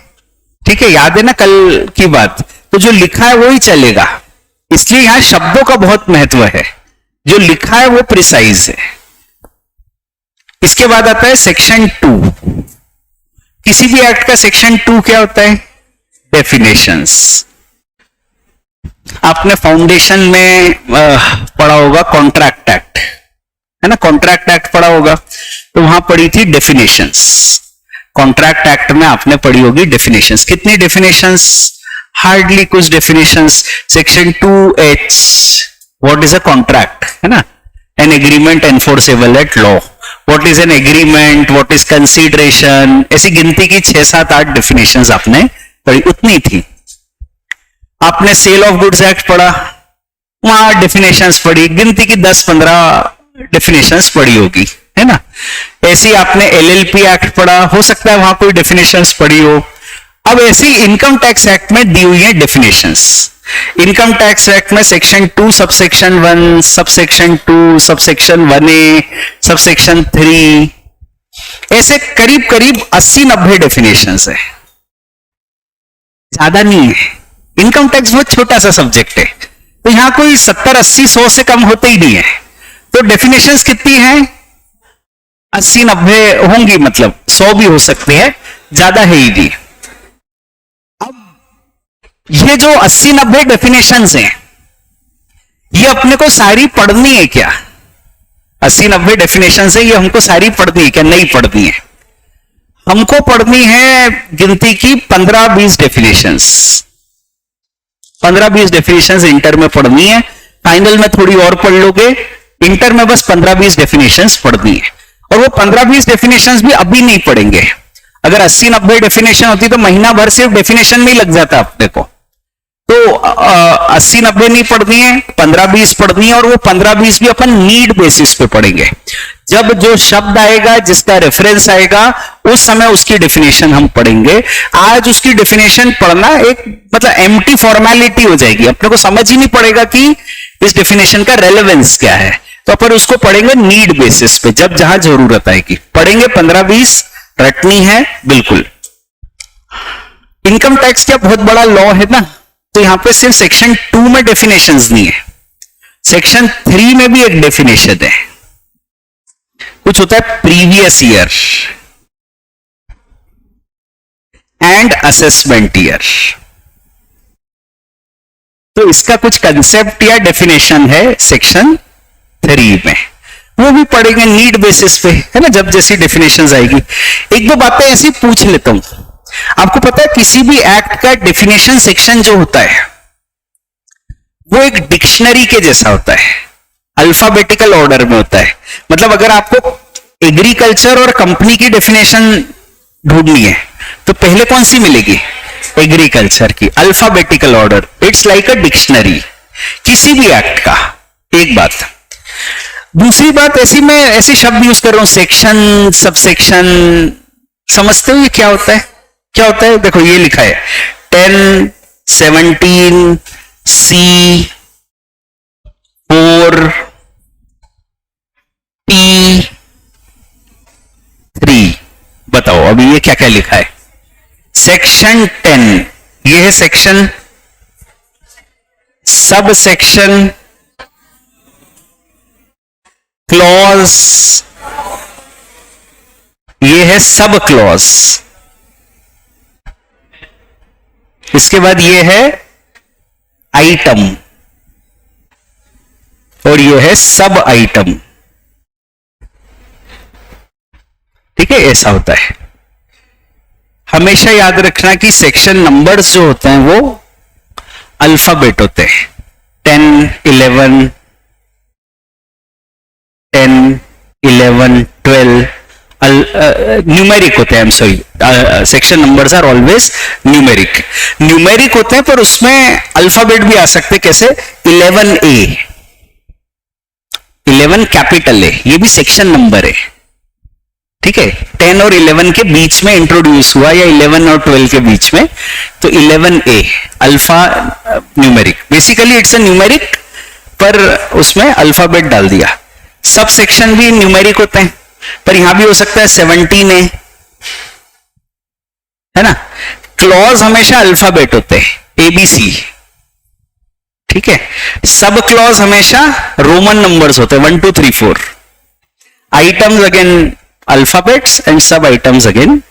ठीक है, याद है ना कल की बात, तो जो लिखा है वही चलेगा, इसलिए यहां शब्दों का बहुत महत्व है, जो लिखा है वो प्रिसाइज है। इसके बाद आता है सेक्शन 2। किसी भी एक्ट का सेक्शन 2 क्या होता है, डेफिनेशंस। आपने फाउंडेशन में पढ़ा होगा कॉन्ट्रैक्ट एक्ट, है ना, कॉन्ट्रैक्ट एक्ट पढ़ा होगा, तो वहां पढ़ी थी डेफिनेशंस। कॉन्ट्रैक्ट एक्ट में आपने पढ़ी होगी डेफिनेशंस। कितनी डेफिनेशंस, हार्डली कुछ definitions. Section 2H, what is a contract, है ना, an agreement enforceable at law, what is an agreement, what is consideration, ऐसी गिनती की 6, 7, 8 डेफिनेशंस आपने पढ़ी, उतनी थी। आपने सेल ऑफ गुड्स एक्ट पढ़ा, वहां डेफिनेशंस पढ़ी, गिनती की 10-15 डेफिनेशंस पढ़ी होगी, है ना। ऐसी आपने LLP एक्ट पढ़ा, हो सकता है वहां कोई डेफिनेशंस पढ़ी हो। अब ऐसी इनकम टैक्स एक्ट में दी हुई है डेफिनेशंस। इनकम टैक्स एक्ट में section 2 subsection 1, subsection 2, subsection 1A, subsection 3, ऐसे करीब करीब 80-90 डेफिनेशंस है, ज्यादा नहीं है। इनकम टैक्स बहुत छोटा सा सब्जेक्ट है, तो यहां कोई 70, 80, 100 से कम होते ही नहीं है। तो डेफिनेशंस कितनी है, 80-90 होंगी, मतलब 100 भी हो सकती है, ज्यादा है ही नहीं। अब ये जो 80-90 डेफिनेशंस हैं, ये अपने को सारी पढ़नी है क्या, 80-90 डेफिनेशंस है, ये हमको सारी पढ़नी है क्या, नहीं पढ़नी है। हमको पढ़नी है गिनती की 15-20 डेफिनेशंस, 15-20 डेफिनेशंस इंटर में पढ़नी है, फाइनल में थोड़ी और पढ़ लोगे, इंटर में बस 15-20 डेफिनेशंस पढ़नी है। और वो 15-20 डेफिनेशंस भी अभी नहीं पढ़ेंगे। अगर 80-90 डेफिनेशन होती तो महीना भर सिर्फ डेफिनेशन में ही लग जाता अपने को। तो 80-90 नहीं पढ़नी है, 15-20 पढ़नी है, और वो 15-20 भी अपन नीड बेसिस पे पढ़ेंगे। जब जो शब्द आएगा, जिसका रेफरेंस आएगा, उस समय उसकी डेफिनेशन हम पढ़ेंगे। आज उसकी डेफिनेशन पढ़ना एक मतलब एम्प्टी फॉर्मेलिटी हो जाएगी, अपने को समझ ही नहीं पड़ेगा कि इस डेफिनेशन का रेलेवेंस क्या है। तो अपन उसको पढ़ेंगे नीड बेसिस पे, जब जहां जरूरत आएगी पढ़ेंगे। 15-20 रटनी है बिल्कुल। इनकम टैक्स क्या बहुत बड़ा लॉ है ना, तो यहां पे सिर्फ सेक्शन 2 में डेफिनेशंस नहीं है, सेक्शन 3 में भी एक डेफिनेशन है। कुछ होता है previous year and assessment year, तो इसका कुछ कंसेप्ट या डेफिनेशन है सेक्शन 3 में, वो भी पढ़ेंगे नीड बेसिस पे, है ना, जब जैसी डेफिनेशंस आएगी। एक दो बातें ऐसी पूछ लेता हूं। आपको पता है किसी भी एक्ट का डेफिनेशन सेक्शन जो होता है वो एक डिक्शनरी के जैसा होता है, अल्फाबेटिकल ऑर्डर में होता है। मतलब अगर आपको एग्रीकल्चर और कंपनी की डेफिनेशन ढूंढनी है तो पहले कौन सी मिलेगी? एग्रीकल्चर की, alphabetical order. It's like a dictionary किसी भी एक्ट का। एक बात। दूसरी बात, मैं ऐसे शब्द यूज कर रहा हूं, सेक्शन, सबसेक्शन, समझते हो ये क्या होता है? क्या होता है? देखो ये लिखा है 10, 17, C, 4, P, 3। बताओ अभी ये क्या क्या लिखा है? सेक्शन 10 ये है सेक्शन, सब सेक्शन, क्लॉज ये है सब क्लॉज, इसके बाद ये है आइटम और ये है सब आइटम। ठीक है, ऐसा होता है। हमेशा याद रखना कि सेक्शन नंबर्स जो होते हैं वो अल्फाबेट होते हैं। 10, 11, 10, 11, 12 न्यूमेरिक होते हैं। I am sorry, section numbers are always numeric. Numeric होते हैं पर उसमें अल्फाबेट भी आ सकते, कैसे? 11A, 11 कैपिटल ए, ये भी सेक्शन नंबर है। ठीक है, 10 और 11 के बीच में इंट्रोड्यूस हुआ, या 11 और 12 के बीच में, तो 11A alpha numeric. Basically it's a numeric, पर उसमें अल्फाबेट डाल दिया। सब सेक्शन भी न्यूमेरिक होते हैं, पर यहां भी हो सकता है 17A, है ना। क्लॉज हमेशा अल्फाबेट होते हैं, ABC। ठीक है, सब क्लॉज हमेशा रोमन नंबर्स होते हैं, 1, 2, 3, 4। आइटम्स अगेन अल्फाबेट्स एंड सब आइटम्स अगेन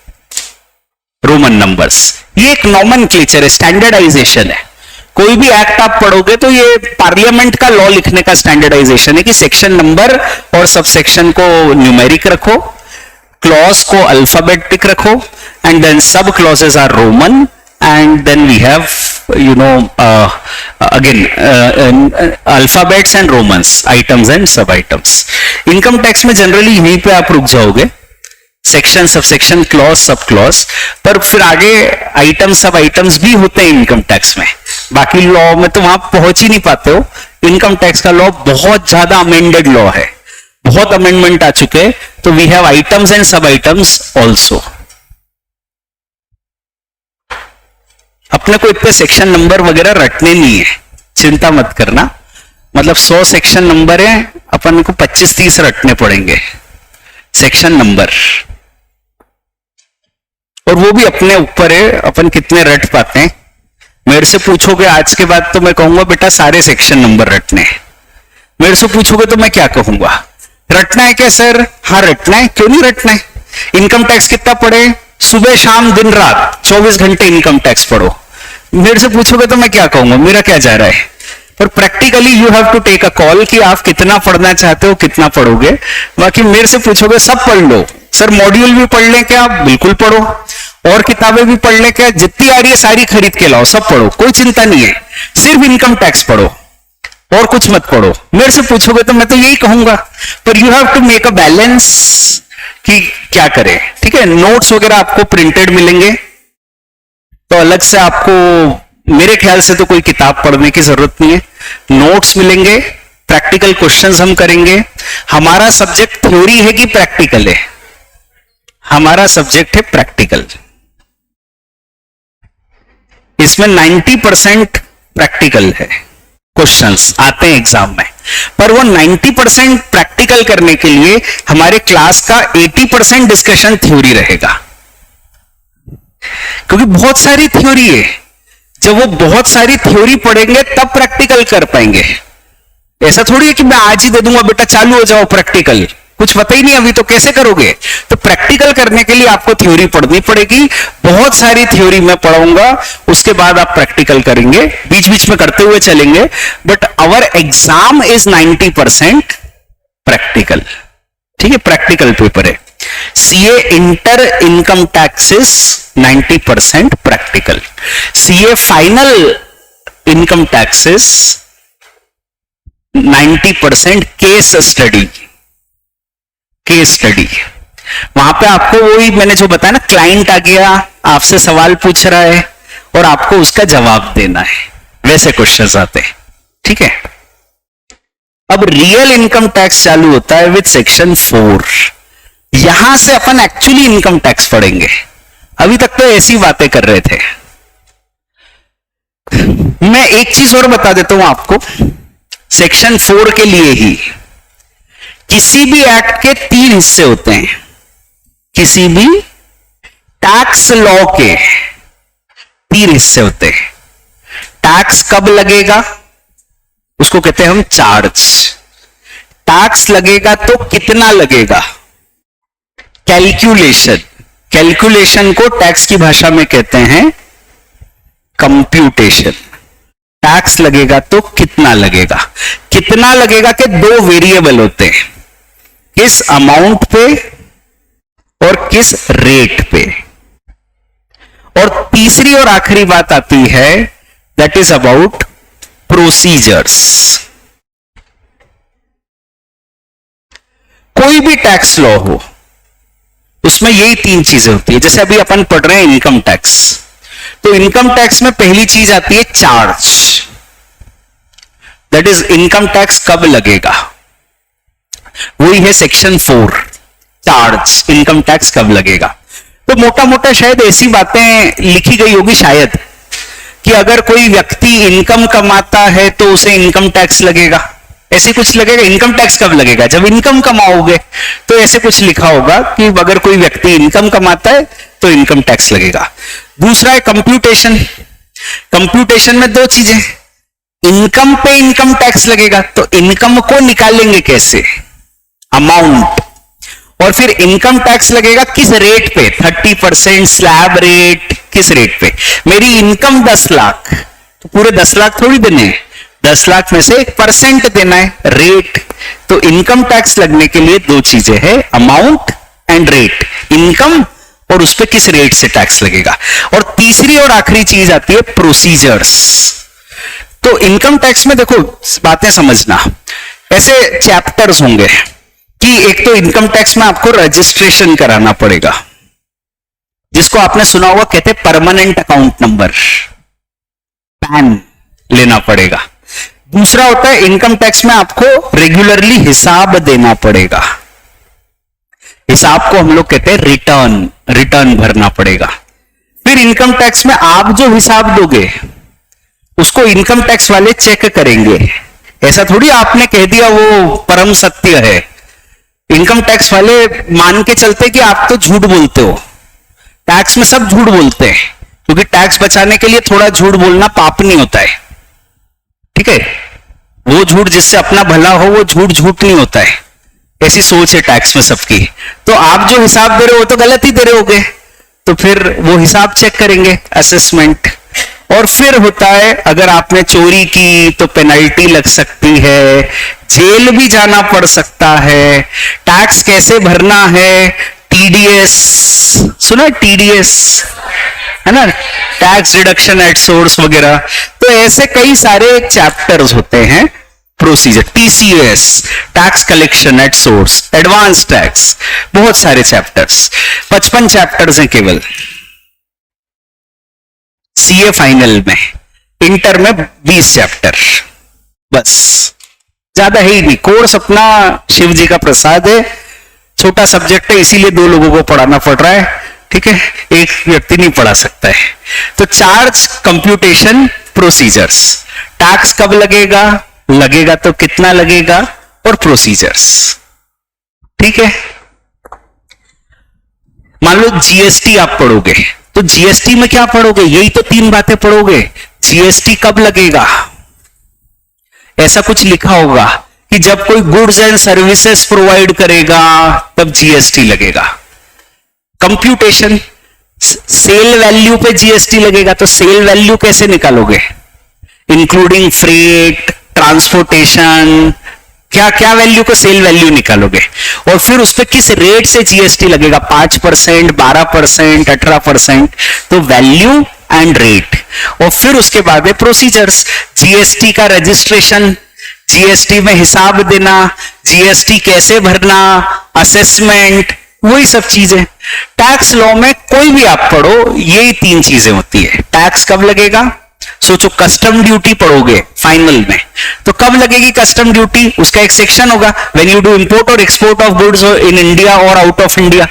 रोमन नंबर्स। ये एक नॉमेनक्लेचर है, स्टैंडर्डाइजेशन है। कोई भी एक्ट आप पढ़ोगे तो ये पार्लियामेंट का लॉ लिखने का स्टैंडर्डाइजेशन है कि सेक्शन नंबर और सब सेक्शन को न्यूमेरिक रखो, क्लॉज को अल्फाबेटिक रखो, एंड देन सब clauses are roman, and then we have again alphabets and romans, items and sub items. Income tax में जनरली यहीं पे आप रुक जाओगे, section, sub section, clause, sub clause, पर फिर आगे आइटम, सब आइटम्स भी होते हैं इनकम टैक्स में। बाकी लॉ में तो वहां पहुंच ही नहीं पाते हो। इनकम टैक्स का लॉ बहुत ज्यादा अमेंडेड लॉ है, बहुत अमेंडमेंट आ चुके हैं, तो वी हैव आइटम्स एंड सब आइटम्स ऑल्सो। अपने को इतने सेक्शन नंबर वगैरह रटने नहीं है, चिंता मत करना। मतलब 100 सेक्शन नंबर है, अपन को 25-30 रटने पड़ेंगे सेक्शन नंबर, और वो भी अपने ऊपर है, अपन कितने रट पाते हैं। मेरे से पूछोगे आज के बाद तो मैं कहूंगा बेटा सारे सेक्शन नंबर रटने हैं। मेरे से पूछोगे तो मैं क्या कहूंगा? रटना है क्या सर? हाँ रटना है, क्यों नहीं रटना है। इनकम टैक्स कितना पढ़े? सुबह शाम दिन रात 24 घंटे इनकम टैक्स पढ़ो। मेरे से पूछोगे तो मैं क्या कहूंगा, मेरा क्या जा रहा है। पर practically you have to take a call कि आप कितना पढ़ना चाहते हो, कितना पढ़ोगे। बाकी मेरे से पूछोगे सब पढ़ लो, सर मॉड्यूल भी पढ़ लें क्या? बिल्कुल पढ़ो, और किताबें भी पढ़ लें क्या? जितनी आ रही है सारी खरीद के लाओ, सब पढ़ो, कोई चिंता नहीं है। सिर्फ इनकम टैक्स पढ़ो और कुछ मत पढ़ो। मेरे से पूछोगे तो मैं तो यही कहूंगा, पर you have to make a balance कि क्या करें। ठीक है, नोट्स वगैरह आपको प्रिंटेड मिलेंगे, तो अलग से आपको मेरे ख्याल से तो कोई किताब पढ़ने की जरूरत नहीं है। नोट्स मिलेंगे, प्रैक्टिकल क्वेश्चंस हम करेंगे। हमारा सब्जेक्ट थ्योरी है कि प्रैक्टिकल है? हमारा सब्जेक्ट है प्रैक्टिकल। इसमें 90% प्रैक्टिकल है, क्वेश्चंस आते हैं एग्जाम में। पर वो 90% प्रैक्टिकल करने के लिए हमारे क्लास का 80% डिस्कशन थ्योरी रहेगा, क्योंकि बहुत सारी थ्योरी है। जब वो बहुत सारी थ्योरी पढ़ेंगे तब प्रैक्टिकल कर पाएंगे। ऐसा थोड़ी है कि मैं आज ही दे दूंगा बेटा चालू हो जाओ प्रैक्टिकल, कुछ पता ही नहीं अभी तो कैसे करोगे। तो प्रैक्टिकल करने के लिए आपको थ्योरी पढ़नी पड़ेगी। बहुत सारी थ्योरी मैं पढ़ाऊंगा, उसके बाद आप प्रैक्टिकल करेंगे, बीच बीच में करते हुए चलेंगे। But our exam is 90% practical. ठीक है, प्रैक्टिकल पेपर है। CA inter income taxes 90% practical, CA final income taxes 90% case study. Case study वहां पे आपको वही मैंने जो बताया ना, क्लाइंट आ गया आपसे सवाल पूछ रहा है और आपको उसका जवाब देना है, वैसे क्वेश्चंस आते हैं। ठीक है, अब रियल इनकम टैक्स चालू होता है विद सेक्शन 4। यहां से अपन एक्चुअली इनकम टैक्स पढ़ेंगे। अभी तक तो ऐसी बातें कर रहे थे। मैं एक चीज और बता देता हूं आपको, सेक्शन 4 के लिए ही किसी भी एक्ट के 3 हिस्से होते हैं। किसी भी टैक्स लॉ के 3 हिस्से होते हैं। टैक्स कब लगेगा उसको कहते हैं हम चार्ज। टैक्स लगेगा तो कितना लगेगा, कैलकुलेशन। कैलकुलेशन को टैक्स की भाषा में कहते हैं कंप्यूटेशन। टैक्स लगेगा तो कितना लगेगा। कितना लगेगा के 2 वेरिएबल होते हैं, किस अमाउंट पे और किस रेट पे। और तीसरी और आखिरी बात आती है, दैट इज अबाउट प्रोसीजर्स। कोई भी टैक्स लॉ हो उसमें यही 3 चीजें होती है। जैसे अभी अपन पढ़ रहे हैं इनकम टैक्स, तो इनकम टैक्स में पहली चीज आती है charge, that is income tax कब लगेगा। वही है सेक्शन 4, चार्ज, इनकम टैक्स कब लगेगा। तो मोटा मोटा शायद ऐसी बातें लिखी गई होगी शायद, कि अगर कोई व्यक्ति इनकम कमाता है तो उसे इनकम टैक्स लगेगा, ऐसे कुछ लगेगा। इनकम टैक्स कब लगेगा, जब इनकम कमाओगे। तो ऐसे कुछ लिखा होगा कि अगर कोई व्यक्ति इनकम कमाता है तो इनकम टैक्स लगेगा। दूसरा है कंप्यूटेशन। कंप्यूटेशन में 2 चीजें, इनकम पे इनकम टैक्स लगेगा, तो इनकम को निकालेंगे कैसे, अमाउंट। और फिर इनकम टैक्स लगेगा किस रेट पे, 30% स्लैब रेट, किस रेट पे। मेरी इनकम 10 लाख, तो पूरे 10 लाख थोड़ी देने हैं, 10 लाख में से 1% देना है, रेट। तो इनकम टैक्स लगने के लिए 2 चीजें हैं, अमाउंट एंड रेट। इनकम और उस पर किस रेट से टैक्स लगेगा। और तीसरी और आखिरी चीज आती है प्रोसीजर्स। तो इनकम टैक्स में देखो बातें समझना, ऐसे चैप्टर्स होंगे कि एक तो इनकम टैक्स में आपको रजिस्ट्रेशन कराना पड़ेगा, जिसको आपने सुना होगा, कहते हैं परमानेंट अकाउंट नंबर, पैन लेना पड़ेगा। दूसरा होता है इनकम टैक्स में आपको रेगुलरली हिसाब देना पड़ेगा। हिसाब को हम लोग कहते हैं रिटर्न, रिटर्न भरना पड़ेगा। फिर इनकम टैक्स में आप जो हिसाब दोगे उसको इनकम टैक्स वाले चेक करेंगे। ऐसा थोड़ी आपने कह दिया वो परम सत्य है। इनकम टैक्स वाले मान के चलते कि आप तो झूठ बोलते हो। टैक्स में सब झूठ बोलते हैं, क्योंकि टैक्स बचाने के लिए थोड़ा झूठ बोलना पाप नहीं होता है। ठीक है, वो झूठ जिससे अपना भला हो वो झूठ झूठ नहीं होता है, ऐसी सोच है टैक्स में सबकी। तो आप जो हिसाब दे रहे हो तो गलत ही दे रहे होगे, तो फिर वो हिसाब चेक करेंगे, असेसमेंट। और फिर होता है अगर आपने चोरी की तो पेनल्टी लग सकती है, जेल भी जाना पड़ सकता है। टैक्स कैसे भरना है, टीडीएस सुना, टीडीएस है ना, टैक्स डिडक्शन एट सोर्स वगैरह। तो ऐसे कई सारे चैप्टर्स होते हैं। Procedure, TCS, tax collection at source, advance tax, बहुत सारे चैप्टर्स, 55 चैप्टर्स हैं केवल सीए फाइनल में। इंटर में 20 चैप्टर बस। ज्यादा है ही नहीं, कोर्स अपना शिव जी का प्रसाद है, छोटा सब्जेक्ट है, इसीलिए दो लोगों को पढ़ाना पड़ रहा है, ठीक है, एक व्यक्ति नहीं पढ़ा सकता है। तो चार्ज कंप्यूटेशन प्रोसीजर्स, टैक्स कब लगेगा, लगेगा तो कितना लगेगा, और प्रोसीजर्स, ठीक है। मान लो जीएसटी आप पढ़ोगे, तो जीएसटी में क्या पढ़ोगे, यही तो तीन बातें पढ़ोगे। जीएसटी कब लगेगा, ऐसा कुछ लिखा होगा कि जब कोई गुड्स एंड सर्विसेज प्रोवाइड करेगा तब जीएसटी लगेगा। कंप्यूटेशन, सेल वैल्यू पे जीएसटी लगेगा, तो सेल वैल्यू कैसे निकालोगे, इंक्लूडिंग फ्रेट, ट्रांसपोर्टेशन, क्या क्या वैल्यू को सेल वैल्यू निकालोगे, और फिर उस पर किस रेट से जीएसटी लगेगा, 5%, 12%, 18%, तो वैल्यू एंड रेट। और फिर उसके बाद है प्रोसीजर्स, जीएसटी का रजिस्ट्रेशन, जीएसटी में हिसाब देना, जीएसटी कैसे भरना, असेसमेंट, वही सब चीजें। टैक्स लॉ में कोई भी आप पढ़ो यही तीन चीजें होती है। टैक्स कब लगेगा, सोचो कस्टम ड्यूटी पढ़ोगे फाइनल में, तो कब लगेगी कस्टम ड्यूटी, उसका एक सेक्शन होगा, व्हेन यू डू इंपोर्ट और export of goods in India और आउट ऑफ इंडिया।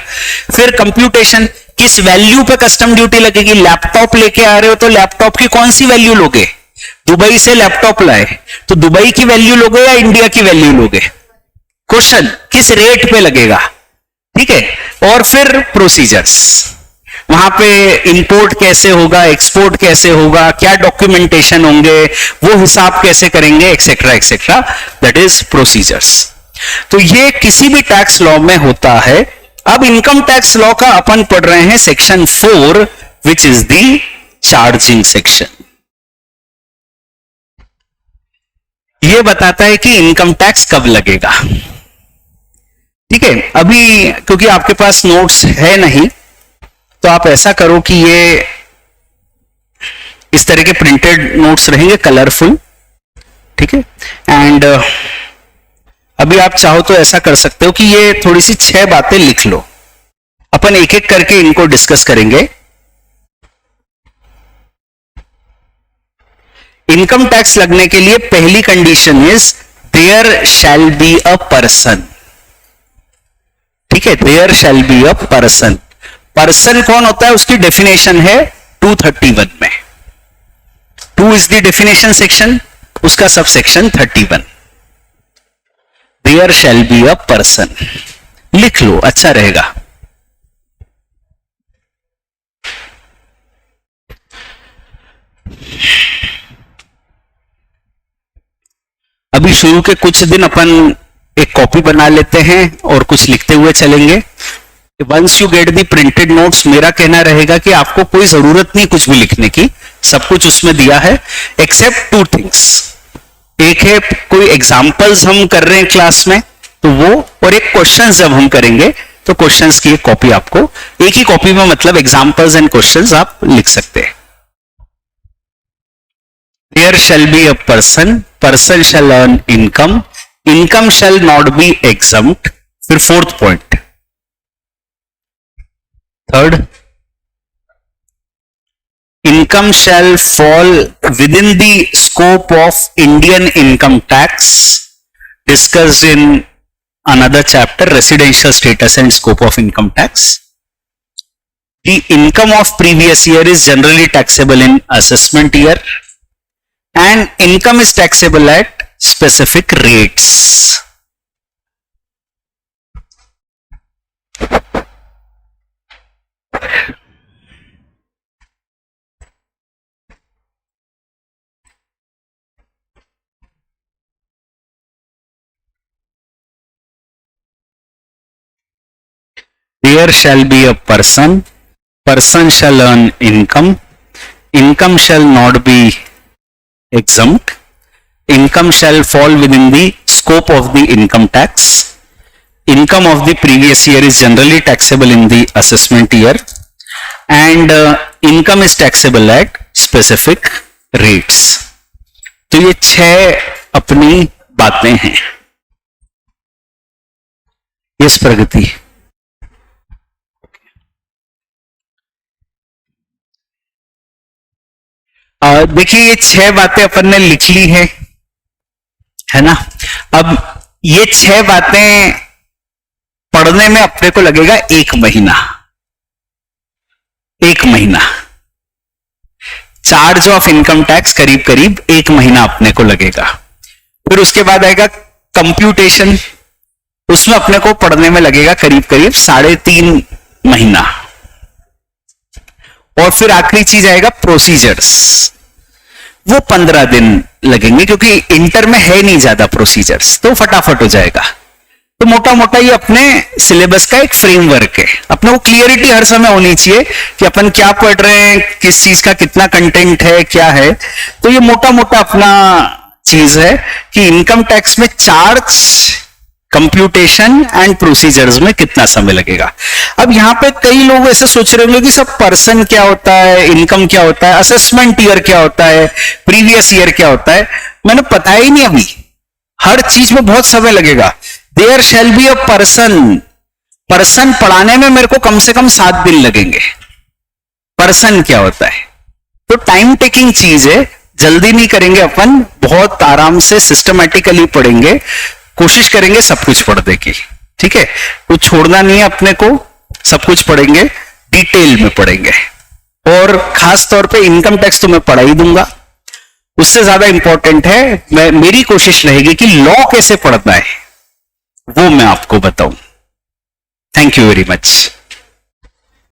फिर कंप्यूटेशन, किस वैल्यू पे कस्टम ड्यूटी लगेगी, लैपटॉप लेके आ रहे हो तो लैपटॉप की कौन सी वैल्यू लोगे, दुबई से लैपटॉप लाए तो दुबई की वैल्यू लोगे या इंडिया की वैल्यू लोगे, क्वेश्चन किस रेट पे लगेगा, ठीक है। और फिर प्रोसीजर्स, वहां पे इंपोर्ट कैसे होगा, एक्सपोर्ट कैसे होगा, क्या डॉक्यूमेंटेशन होंगे, वो हिसाब कैसे करेंगे, etcetera etcetera, that is procedures. तो ये किसी भी टैक्स लॉ में होता है। अब इनकम टैक्स लॉ का अपन पढ़ रहे हैं section 4, which is the charging section. ये बताता है कि इनकम टैक्स कब लगेगा, ठीक है। अभी क्योंकि आपके पास नोट्स है नहीं, तो आप ऐसा करो कि ये इस तरह के प्रिंटेड नोट्स रहेंगे, कलरफुल, ठीक है। एंड अभी आप चाहो तो ऐसा कर सकते हो कि ये थोड़ी सी 6 बातें लिख लो, अपन एक एक करके इनको डिस्कस करेंगे। इनकम टैक्स लगने के लिए पहली condition is there shall be a person, ठीक है, there shall be a person. Person कौन होता है, उसकी डेफिनेशन है 231 में, 2 इज द डेफिनेशन सेक्शन, उसका sub section 31, there shall be a person, लिख लो, अच्छा रहेगा। अभी शुरू के कुछ दिन अपन एक कॉपी बना लेते हैं और कुछ लिखते हुए चलेंगे। Once you get the printed notes, मेरा कहना रहेगा कि आपको कोई जरूरत नहीं कुछ भी लिखने की, सब कुछ उसमें दिया है, एक्सेप्ट 2 थिंग्स। एक है कोई एग्जांपल्स हम कर रहे हैं क्लास में तो वो, और एक क्वेश्चंस जब हम करेंगे तो क्वेश्चंस की एक कॉपी आपको, एक ही कॉपी में मतलब एग्जांपल्स एंड क्वेश्चंस आप लिख सकते हैं। There shall be a person, person shall earn income, income shall not be exempt. फिर 4th point, 3rd, income shall fall within the scope of Indian income tax discussed in another chapter, residential status and scope of income tax. The income of previous year is generally taxable in assessment year and income is taxable at specific rates. There shall be a person, person shall earn income, income shall not be exempt, income shall fall within the scope of the income tax, income of the previous year is generally taxable in the assessment year and income is taxable at specific rates. तो ये 6 अपनी बातें हैं। Yes प्रगति, देखिए ये 6 बातें अपन ने लिख ली है, है ना। अब ये 6 बातें पढ़ने में अपने को लगेगा 1 महीना। 1 महीना। चार्ज ऑफ इनकम टैक्स करीब करीब 1 महीना अपने को लगेगा। फिर उसके बाद आएगा कंप्यूटेशन, उसमें अपने को पढ़ने में लगेगा करीब करीब 3.5 महीना। और फिर आखिरी चीज आएगा प्रोसीजर्स, वो 15 दिन लगेंगे, क्योंकि इंटर में है नहीं ज्यादा प्रोसीजर्स, तो फटाफट हो जाएगा। तो मोटा मोटा ये अपने सिलेबस का एक फ्रेमवर्क है। अपने को क्लियरिटी हर समय होनी चाहिए कि अपन क्या पढ़ रहे हैं, किस चीज का कितना कंटेंट है, क्या है। तो ये मोटा मोटा अपना चीज है कि इनकम टैक्स में चार्ज, कंप्यूटेशन एंड प्रोसीजर्स में कितना समय लगेगा। अब यहां पे कई लोग ऐसे सोच रहे होंगे कि सब पर्सन क्या होता है, इनकम क्या होता है, असेसमेंट ईयर क्या होता है, प्रीवियस ईयर क्या होता है। मैंने पता ही नहीं अभी, हर चीज में बहुत समय लगेगा। There shall be a person, person पढ़ाने में मेरे को कम से कम 7 दिन लगेंगे। पर्सन क्या होता है, तो टाइम टेकिंग चीज है, जल्दी नहीं करेंगे अपन, बहुत आराम से सिस्टमैटिकली पढ़ेंगे, कोशिश करेंगे सब कुछ पढ़ने की, ठीक है। कुछ छोड़ना नहीं है अपने को, सब कुछ पढ़ेंगे, डिटेल में पढ़ेंगे। और खास तौर पे इनकम टैक्स तो मैं पढ़ा ही दूंगा, उससे ज्यादा इंपॉर्टेंट है मेरी कोशिश रहेगी कि लॉ कैसे पढ़ना है वो मैं आपको बताऊं। Thank you very much.